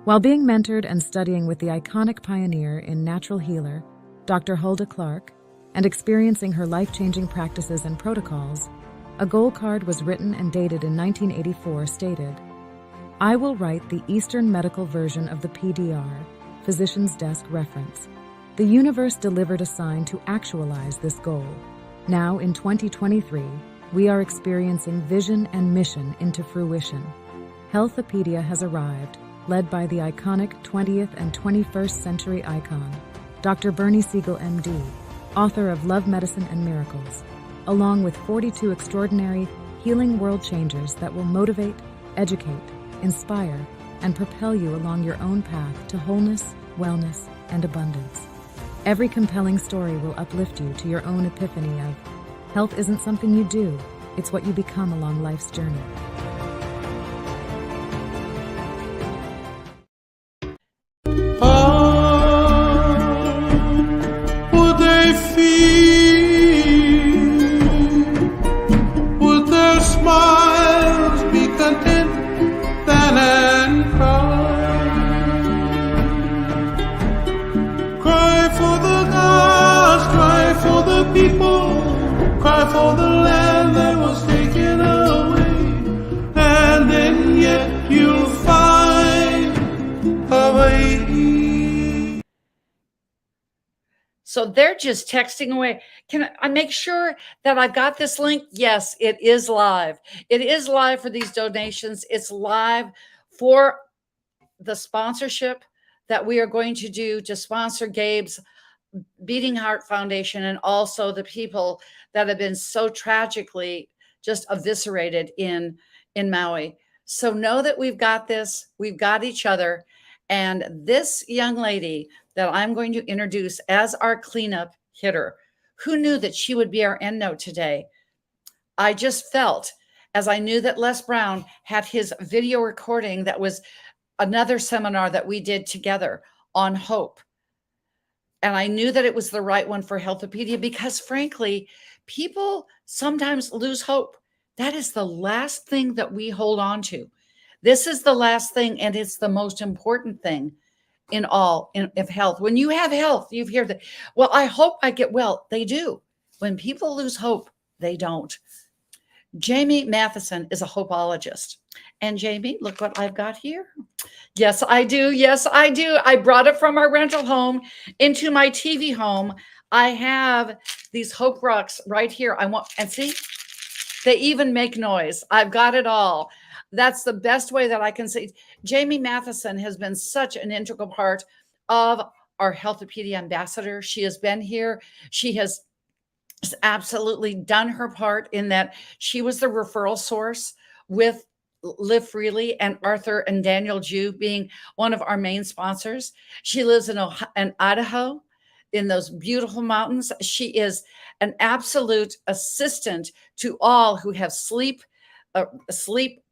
While being mentored and studying with the iconic pioneer in natural healer, Dr. Hulda Clark, and experiencing her life-changing practices and protocols, a goal card was written and dated in 1984 stated, "I will write the Eastern medical version of the PDR, Physician's Desk Reference. The universe delivered a sign to actualize this goal. Now in 2023, we are experiencing vision and mission into fruition. Healthopedia has arrived, led by the iconic 20th and 21st century icon, Dr. Bernie Siegel, MD, author of Love, Medicine, and Miracles, along with 42 extraordinary healing world changers that will motivate, educate, inspire, and propel you along your own path to wholeness, wellness, and abundance. Every compelling story will uplift you to your own epiphany of health isn't something you do, it's what you become along life's journey. Would they feel? Would their smiles be content then and cry? Cry for the gods, cry for the people, cry for the land that was taken away, and then yet you'll find a way. So they're just texting away. Can I make sure that I've got this link? Yes, it is live. It is live for these donations. It's live for the sponsorship that we are going to do to sponsor Gabe's Beating Heart Foundation, and also the people that have been so tragically just eviscerated in Maui. So know that we've got this. We've got each other. And this young lady that I'm going to introduce as our cleanup hitter, who knew that she would be our end note today? I just felt, as I knew that Les Brown had his video recording, that was another seminar that we did together on hope. And I knew that it was the right one for Healthopedia because, frankly, people sometimes lose hope. That is the last thing that we hold on to. This is the last thing, and it's the most important thing in all of health. When you have health, you hear that, well, I hope I get well. They do. When people lose hope, they don't. Jamie Matheson is a hopeologist. And Jamie, look what I've got here. Yes, I do. Yes, I do. I brought it from our rental home into my TV home. I have these hope rocks right here. And see, they even make noise. I've got it all. That's the best way that I can say. Jamie Matheson has been such an integral part of our Healthopedia ambassador. She has been here. She has absolutely done her part in that she was the referral source with Live Freely and Arthur and Daniel Jew being one of our main sponsors. She lives in Idaho, in those beautiful mountains. She is an absolute assistant to all who have sleep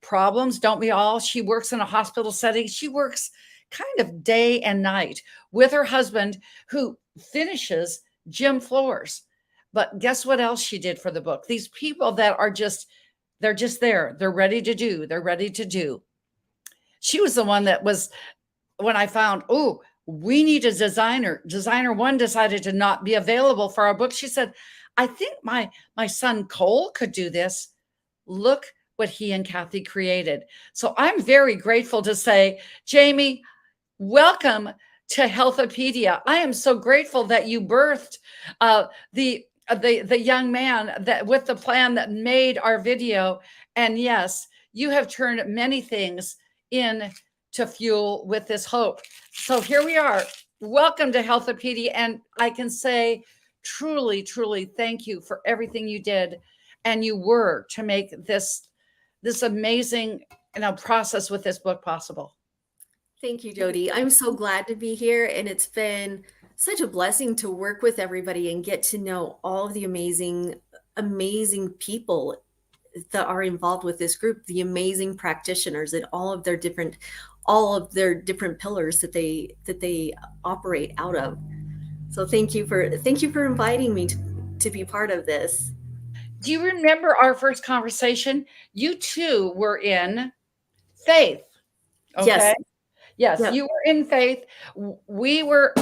problems, don't we all? She works in a hospital setting. She works kind of day and night with her husband, who finishes gym floors. But guess what else she did for the book? These people that are they're just there. They're ready to do. They're ready to do. She was the one that was, when I found, oh, we need a designer. Designer one decided to not be available for our book. She said, I think my son Cole could do this. Look what he and Kathy created. So I'm very grateful to say, Jamie, welcome to Healthopedia. I am so grateful that you birthed the young man that with the plan that made our video. And yes, you have turned many things into fuel with this hope. So here we are. Welcome to Healthopedia. And I can say truly, truly thank you for everything you did and you were to make this amazing process with this book possible. Thank you, Jody. I'm so glad to be here, and it's been such a blessing to work with everybody and get to know all of the amazing people that are involved with this group, the amazing practitioners and all of their different pillars that they operate out of. So thank you for inviting me to be part of this. Do you remember our first conversation? You too were in faith. Okay. Yes. Yes, Yep. You were in faith. We were,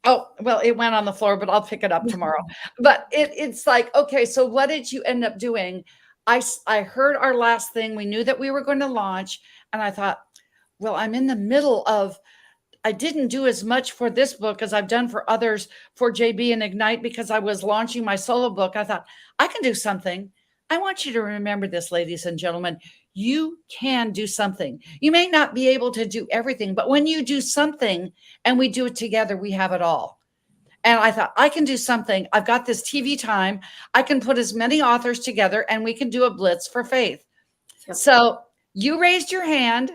oh, well, it went on the floor, but I'll pick it up tomorrow. But it's like, okay, so what did you end up doing? I heard our last thing. We knew that we were going to launch. And I thought, well, I'm in the middle of, I didn't do as much for this book as I've done for others for JB and Ignite because I was launching my solo book. I thought, I can do something. I want you to remember this, ladies and gentlemen. You can do something. You may not be able to do everything, but when you do something and we do it together, we have it all. And I thought, I can do something. I've got this TV time. I can put as many authors together and we can do a blitz for faith. Yep. So you raised your hand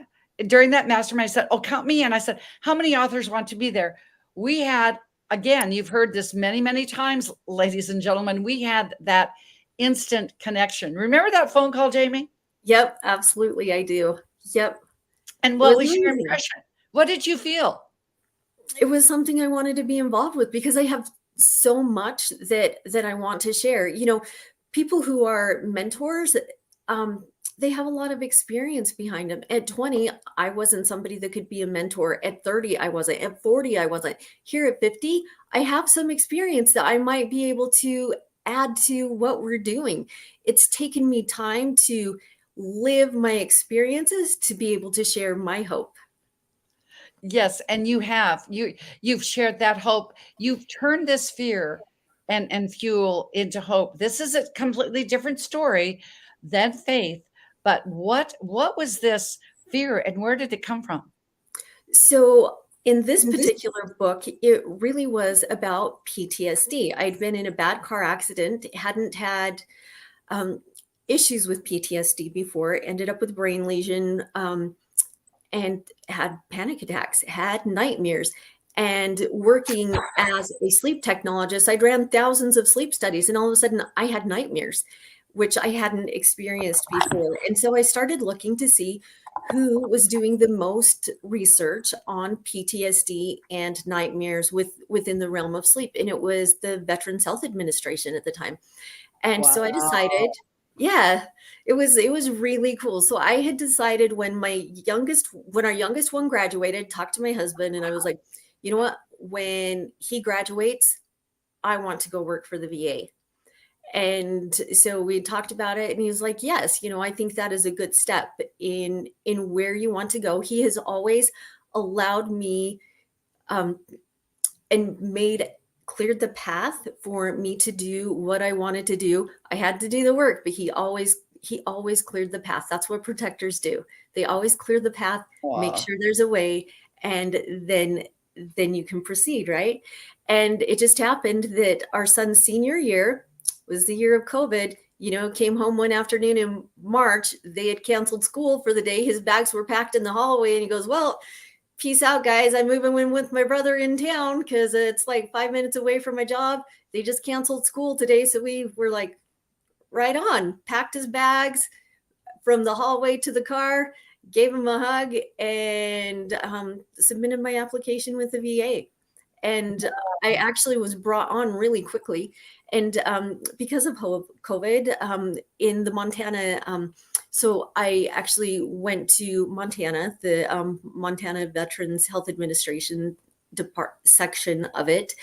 during that mastermind. I said, oh, count me in. I said, how many authors want to be there? We had, again, you've heard this many, many times, ladies and gentlemen, we had that instant connection. Remember that phone call, Jamie? Yep, absolutely, I do. Yep. And It what was was your amazing. impression? What did you feel? It was something I wanted to be involved with because I have so much that I want to share. You know, people who are mentors, um, they have a lot of experience behind them. At 20, I wasn't somebody that could be a mentor. At 30, I wasn't. At 40, I wasn't. Here at 50, I have some experience that I might be able to add to what we're doing. It's taken me time to live my experiences to be able to share my hope. Yes, and you've shared that hope. You've turned this fear and fuel into hope. This is a completely different story than faith. But what was this fear and where did it come from? So, in this particular book, it really was about PTSD. I'd been in a bad car accident, hadn't had um, issues with PTSD before, ended up with brain lesion, and had panic attacks, had nightmares. And working as a sleep technologist, I'd ran thousands of sleep studies, and all of a sudden I had nightmares, which I hadn't experienced before. And so I started looking to see who was doing the most research on PTSD and nightmares within the realm of sleep. And it was the Veterans Health Administration at the time. And so I decided, yeah, it was really cool. So I had decided when our youngest one graduated, talked to my husband, and I was like, you know what? When he graduates, I want to go work for the VA. And so we talked about it, and he was like, yes, I think that is a good step in where you want to go. He has always allowed me um, and cleared the path for me to do what I wanted to do. I had to do the work, but he always cleared the path. That's what protectors do. They always clear the path, make Wow. sure there's a way, and then you can proceed, right? And it just happened that our son's senior year was the year of COVID. Came home one afternoon in March. They had canceled school for the day. His bags were packed in the hallway, and he goes, well, peace out, guys. I'm moving in with my brother in town because it's like 5 minutes away from my job. They just canceled school today. So we were like, right on, packed his bags from the hallway to the car, gave him a hug, and submitted my application with the VA. And I actually was brought on really quickly. And because of COVID in the Montana, so I actually went to Montana, the Montana Veterans Health Administration section of it,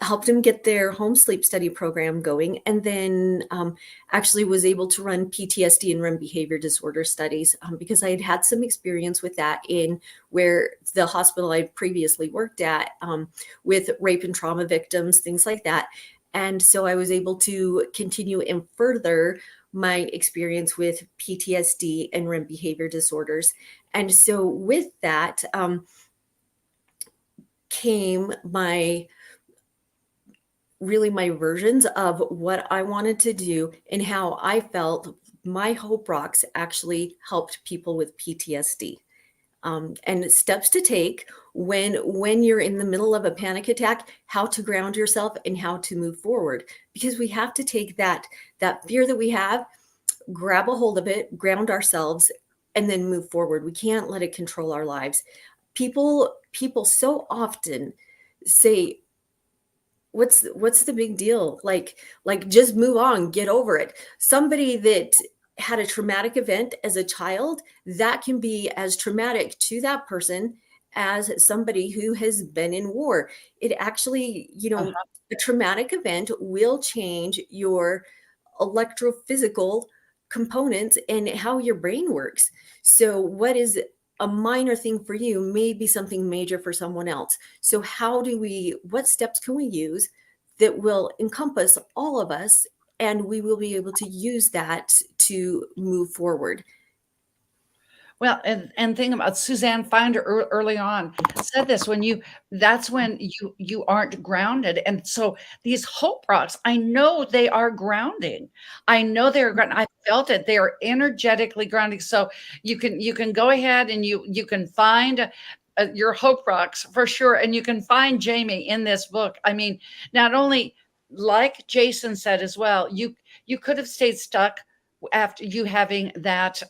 helped them get their home sleep study program going, and then actually was able to run PTSD and REM behavior disorder studies because I had had some experience with that in where the hospital I previously worked at with rape and trauma victims, things like that. And so I was able to continue and further my experience with PTSD and REM behavior disorders. And so with that came my versions of what I wanted to do and how I felt my Hope Rocks actually helped people with PTSD. And steps to take when you're in the middle of a panic attack, how to ground yourself and how to move forward. Because we have to take that fear that we have, grab a hold of it, ground ourselves, and then move forward. We can't let it control our lives. People so often say, what's the big deal? Like just move on, get over it. Somebody that had a traumatic event as a child, that can be as traumatic to that person as somebody who has been in war. It actually, a traumatic event will change your electrophysical components and how your brain works. So what is a minor thing for you may be something major for someone else. So what steps can we use that will encompass all of us, and we will be able to use that to move forward? Well, and think about Suzanne Finder early on said this that's when you aren't grounded. And so these Hope Rocks, I know they are grounding. I know they're grounding. I felt it. They are energetically grounding. So you can go ahead and you can find your Hope Rocks for sure. And you can find Jamie in this book. I mean, not only like Jason said as well, you could have stayed stuck after you having that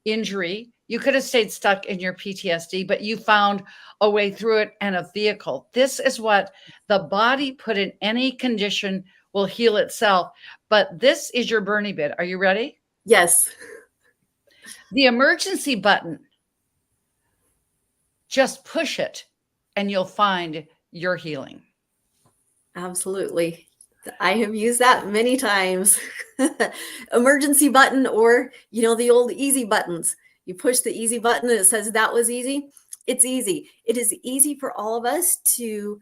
injury. You could have stayed stuck in your PTSD, but you found a way through it and a vehicle. This is what the body put in any condition will heal itself. But this is your Bernie bit. Are you ready? Yes. The emergency button. Just push it and you'll find your healing. Absolutely. I have used that many times. Emergency button, or, the old easy buttons. You push the easy button and it says that was easy. It's easy. It is easy for all of us to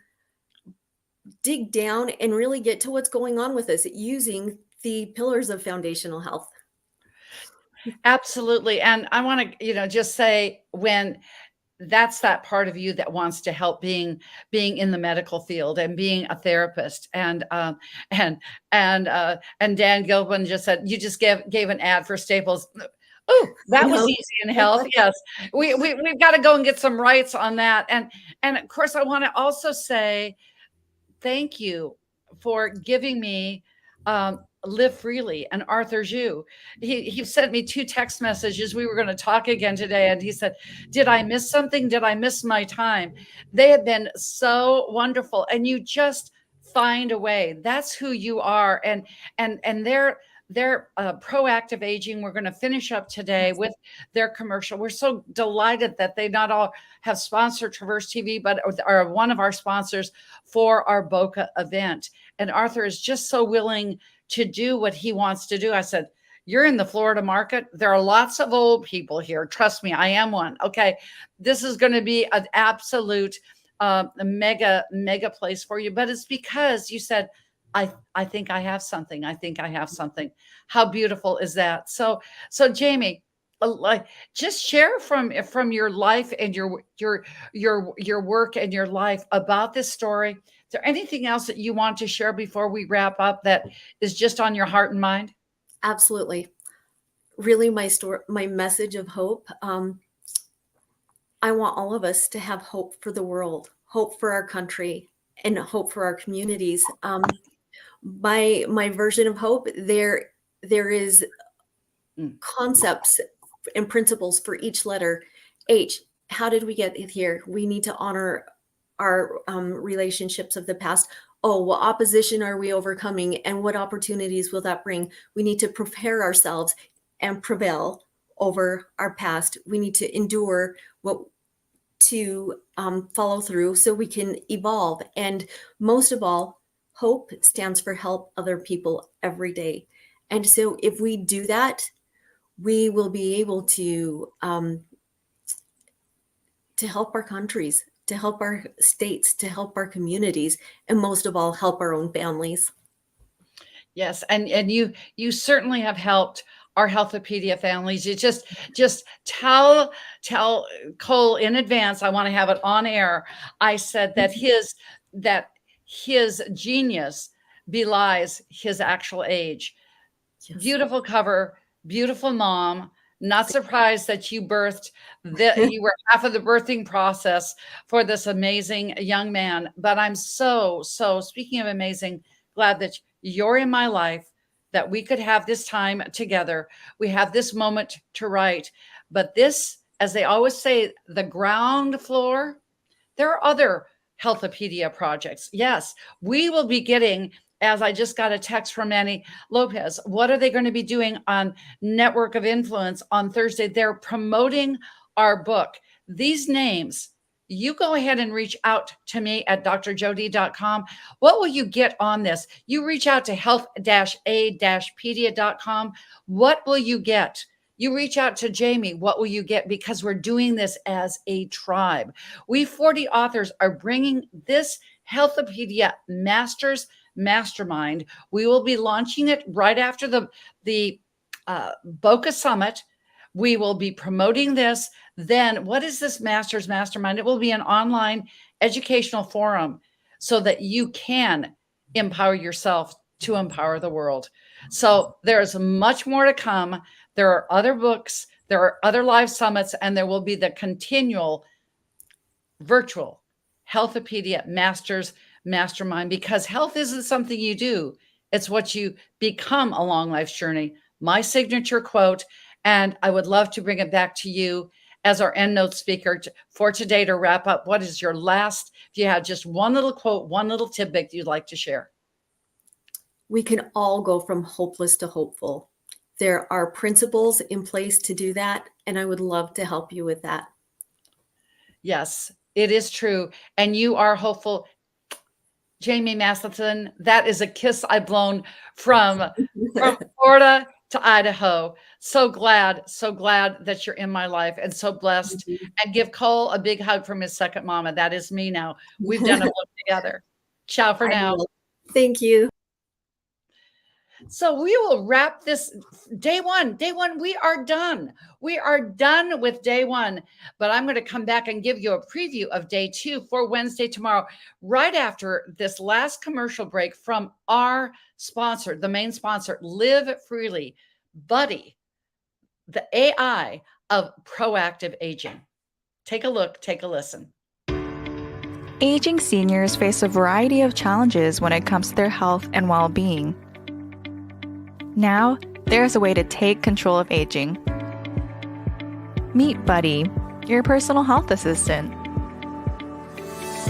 dig down and really get to what's going on with us using the pillars of foundational health. Absolutely. And I want to, just say, when that's that part of you that wants to help being in the medical field and being a therapist. And Dan Gilpin just said, you just gave an ad for Staples. Oh, that was easy in health. Yes. We've got to go and get some rights on that. And of course, I want to also say thank you for giving me Live Freely and Arthur Zhu. He sent me 2 text messages. We were going to talk again today. And he said, did I miss something? Did I miss my time? They have been so wonderful. And you just find a way. That's who you are. And their proactive aging. We're going to finish up today with their commercial. We're so delighted that they not all have sponsored Traverse TV, but are one of our sponsors for our Boca event. And Arthur is just so willing to do what he wants to do. I said, you're in the Florida market. There are lots of old people here. Trust me, I am one. Okay. This is going to be an absolute mega place for you. But it's because you said, I think I have something. I think I have something. How beautiful is that? So Jamie, just share from your life and your work and your life about this story. Is there anything else that you want to share before we wrap up that is just on your heart and mind? Absolutely. Really, my message of hope. I want all of us to have hope for the world, hope for our country, and hope for our communities. My version of hope, there is concepts and principles for each letter. H, how did we get here? We need to honor our relationships of the past. Oh, what opposition are we overcoming, and what opportunities will that bring? We need to prepare ourselves and prevail over our past. We need to endure to follow through so we can evolve. And most of all, hope stands for help other people every day. And so if we do that, we will be able to help our countries, to help our states, to help our communities, and most of all, help our own families. Yes, and you certainly have helped our Healthopedia families. You just tell Cole in advance. I want to have it on air. I said that his genius belies his actual age. Yes. Beautiful cover, beautiful mom. Not surprised that you birthed you were half of the birthing process for this amazing young man. But I'm so speaking of amazing, glad that you're in my life, that we could have this time together. We have this moment to write. But this, as they always say, the ground floor, there are other Healthopedia projects. Yes, we will be getting, as I just got a text from Annie Lopez, what are they going to be doing on Network of Influence on Thursday? They're promoting our book. These names, you go ahead and reach out to me at drjodi.com. What will you get on this? You reach out to health-a-pedia.com. What will you get? You reach out to Jamie. What will you get? Because we're doing this as a tribe. We 40 authors are bringing this Healthopedia Masters Mastermind. We will be launching it right after the Boca Summit. We will be promoting this. Then what is this Masters Mastermind? It will be an online educational forum so that you can empower yourself to empower the world. So there's much more to come. There are other books, there are other live summits, and there will be the continual virtual Healthopedia Masters mastermind, because health isn't something you do. It's what you become along life's journey. My signature quote, and I would love to bring it back to you as our end note speaker for today to wrap up. What is your last, if you had just one little quote, one little tidbit you'd like to share? We can all go from hopeless to hopeful. There are principles in place to do that, and I would love to help you with that. Yes, it is true. And you are hopeful. Jamie Matheson, that is a kiss I've blown from Florida to Idaho. So glad that you're in my life, and so blessed. And give Cole a big hug from his second mama. That is me now. We've done a book together. Ciao for now. Thank you. So we will wrap this day one. Day one, we are done. We are done with day one. But I'm going to come back and give you a preview of day two for Wednesday tomorrow, right after this last commercial break from our sponsor, the main sponsor, Live Freely, Buddy, the AI of proactive aging. Take a look, take a listen. Aging seniors face a variety of challenges when it comes to their health and well-being. Now, there's a way to take control of aging. Meet Buddy, your personal health assistant.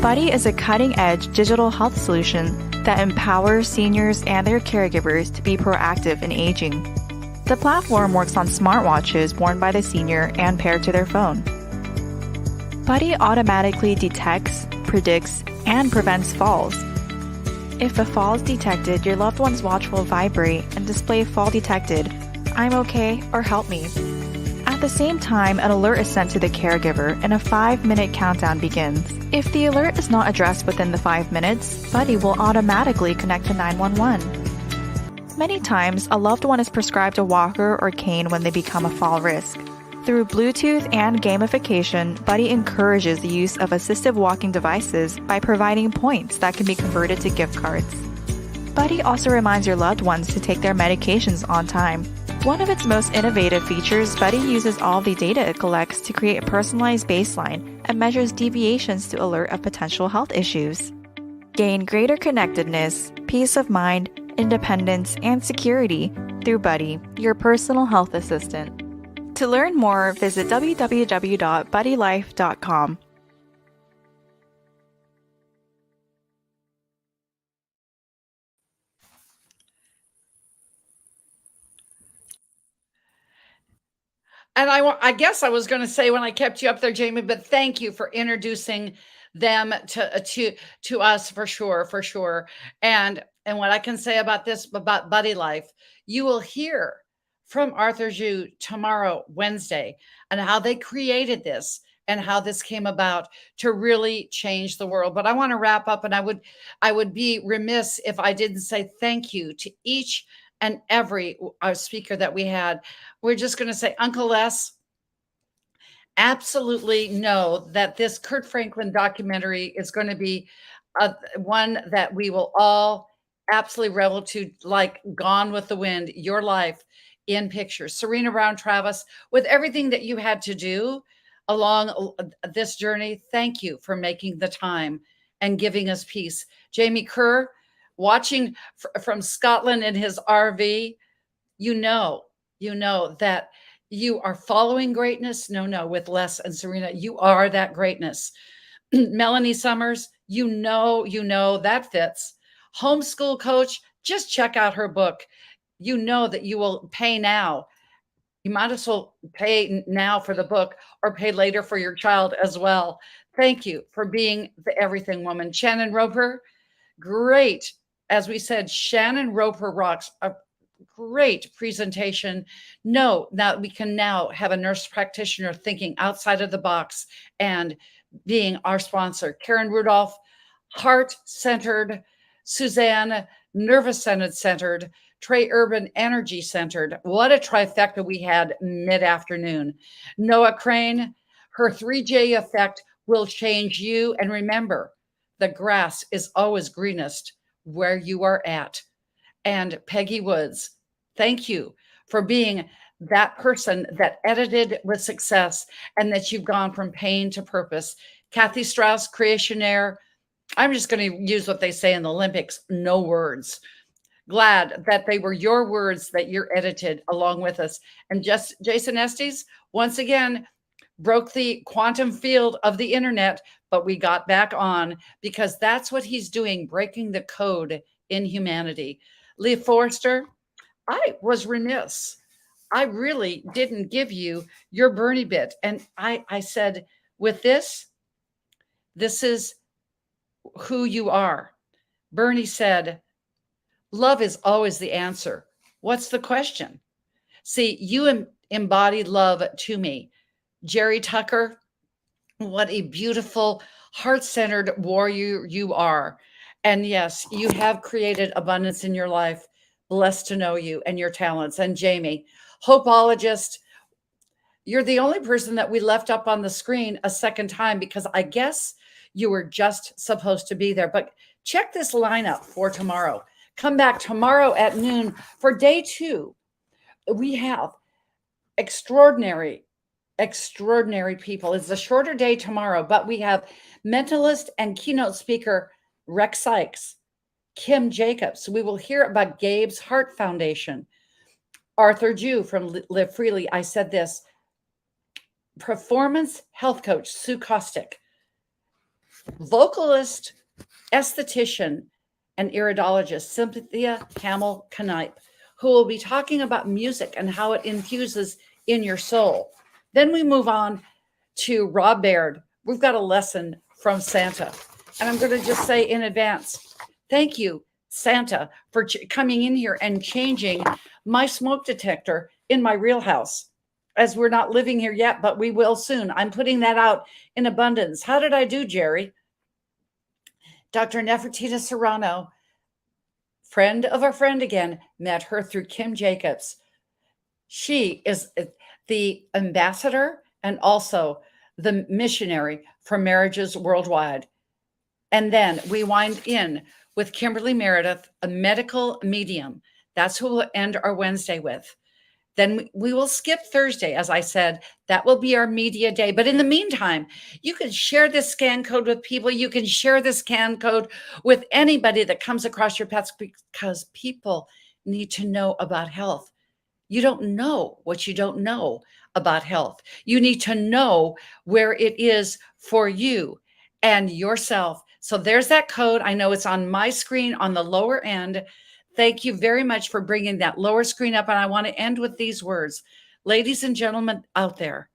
Buddy is a cutting-edge digital health solution that empowers seniors and their caregivers to be proactive in aging. The platform works on smartwatches worn by the senior and paired to their phone. Buddy automatically detects, predicts, and prevents falls. If a fall is detected, your loved one's watch will vibrate and display fall detected, I'm okay, or help me. At the same time, an alert is sent to the caregiver and a 5-minute countdown begins. If the alert is not addressed within the 5 minutes, Buddy will automatically connect to 911. Many times, a loved one is prescribed a walker or cane when they become a fall risk. Through Bluetooth and gamification, Buddy encourages the use of assistive walking devices by providing points that can be converted to gift cards. Buddy also reminds your loved ones to take their medications on time. One of its most innovative features, Buddy uses all the data it collects to create a personalized baseline and measures deviations to alert of potential health issues. Gain greater connectedness, peace of mind, independence, and security through Buddy, your personal health assistant. To learn more, visit www.buddylife.com. And I guess I was going to say when I kept you up there, Jamie, but thank you for introducing them to us for sure. And what I can say about this, about Buddy Life, you will hear from Arthur Zhu tomorrow, Wednesday, and how they created this and how this came about to really change the world. But I want to wrap up, and I would be remiss if I didn't say thank you to each and every speaker that we had. We're just going to say, Uncle Les, absolutely know that this Kurt Franklin documentary is going to be one that we will all absolutely revel to, like Gone with the Wind, your life in pictures. Serena Brown Travis, with everything that you had to do along this journey, thank you for making the time and giving us peace. Jamie Kerr, watching from Scotland in his RV, you know that you are following greatness. No, with Les and Serena, you are that greatness. Melanie Summers, you know that fits. Homeschool coach, just check out her book. You know that you will pay now. You might as well pay now for the book or pay later for your child as well. Thank you for being the everything woman. Shannon Roper, great. As we said, Shannon Roper rocks. A great presentation. No, now we can now have a nurse practitioner thinking outside of the box and being our sponsor. Karen Rudolph, heart-centered. Suzanne, nervous centered. Trey Urban, energy centered. What a trifecta we had mid-afternoon. Noah Crane, her 3J effect will change you. And remember, the grass is always greenest where you are at. And Peggy Woods, thank you for being that person that edited with success and that you've gone from pain to purpose. Kathy Strauss, creationaire, I'm just going to use what they say in the Olympics, no words. Glad that they were your words that you're edited along with us. And just Jason Estes, once again, broke the quantum field of the internet, but we got back on because that's what he's doing, breaking the code in humanity. Lee Forrester, I was remiss. I really didn't give you your Bernie bit. And I said, with this is who you are. Bernie said, love is always the answer. What's the question? See, you embody love to me. Jerry Tucker, what a beautiful, heart-centered warrior you are. And yes, you have created abundance in your life. Blessed to know you and your talents. And Jamie, Hopeologist, you're the only person that we left up on the screen a second time because I guess you were just supposed to be there. But check this lineup for tomorrow. Come back tomorrow at noon for day 2. We have extraordinary people. It's a shorter day tomorrow, but we have mentalist and keynote speaker Rex Sykes, Kim Jacobs. We will hear about Gabe's Heart Foundation, Arthur Jew from Live Freely. I said this. Performance health coach Sue Kostick, vocalist, esthetician, and iridologist Cynthia Hamill Knipe, who will be talking about music and how it infuses in your soul. Then we move on to Rob Baird. We've got a lesson from Santa. And I'm going to just say in advance, thank you, Santa, for coming in here and changing my smoke detector in my real house. As we're not living here yet, but we will soon. I'm putting that out in abundance. How did I do, Jerry? Dr. Nefertita Serrano, friend of a friend again, met her through Kim Jacobs. She is the ambassador and also the missionary for Marriages Worldwide. And then we wind in with Kimberly Meredith, a medical medium. That's who we'll end our Wednesday with. Then we will skip Thursday. As I said, that will be our media day. But in the meantime, you can share this scan code with people. You can share this scan code with anybody that comes across your path because people need to know about health. You don't know what you don't know about health. You need to know where it is for you and yourself. So there's that code. I know it's on my screen on the lower end. Thank you very much for bringing that lower screen up. And I want to end with these words. Ladies and gentlemen out there,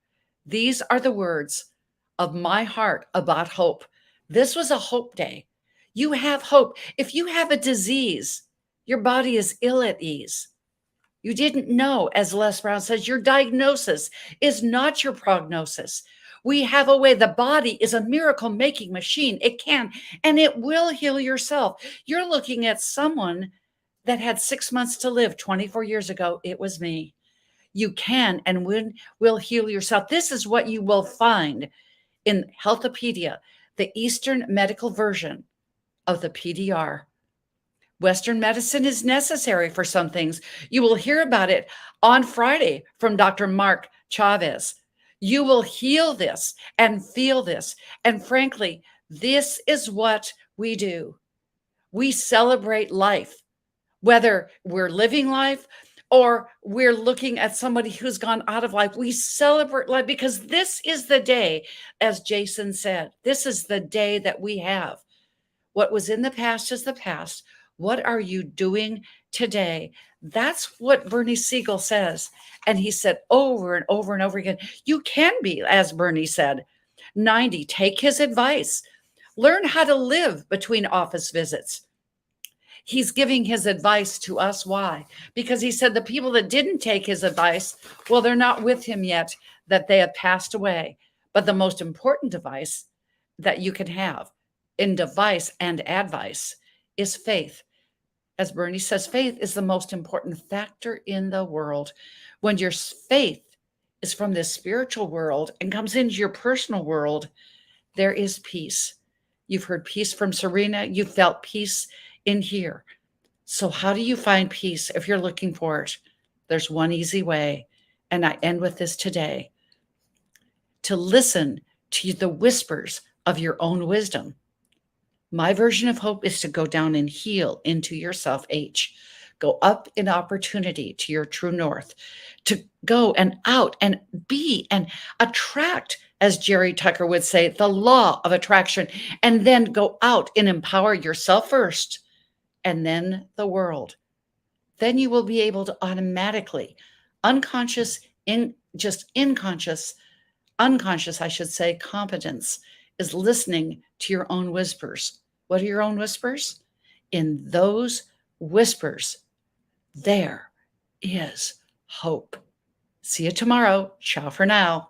these are the words of my heart about hope. This was a hope day. You have hope. If you have a disease, your body is ill at ease. You didn't know, as Les Brown says, your diagnosis is not your prognosis. We have a way. The body is a miracle-making machine. It can, and it will heal yourself. You're looking at someone that had 6 months to live 24 years ago. It was me. You can and will heal yourself. This is what you will find in Healthopedia, the Eastern medical version of the PDR. Western medicine is necessary for some things. You will hear about it on Friday from Dr. Mark Chavez. You will heal this and feel this. And frankly, this is what we do. We celebrate life. Whether we're living life or we're looking at somebody who's gone out of life, we celebrate life because this is the day, as Jason said, this is the day that we have. What was in the past is the past. What are you doing today? That's what Bernie Siegel says. And he said over and over and over again, you can be, as Bernie said, 90, take his advice. Learn how to live between office visits. He's giving his advice to us. Why? Because he said the people that didn't take his advice, well, they're not with him yet, that they have passed away. But the most important advice that you can have in device and advice is faith. As Bernie says, faith is the most important factor in the world. When your faith is from this spiritual world and comes into your personal world, there is peace. You've heard peace from Serena. You felt peace in here. So how do you find peace if you're looking for it? There's one easy way. And I end with this today. To listen to the whispers of your own wisdom. My version of hope is to go down and heal into yourself, H. Go up in opportunity to your true north, to go and out and be and attract, as Jerry Tucker would say, the law of attraction, and then go out and empower yourself first and then the world. Then you will be able to automatically, unconscious, unconscious, I should say, competence is listening to your own whispers. What are your own whispers? In those whispers, there is hope. See you tomorrow. Ciao for now.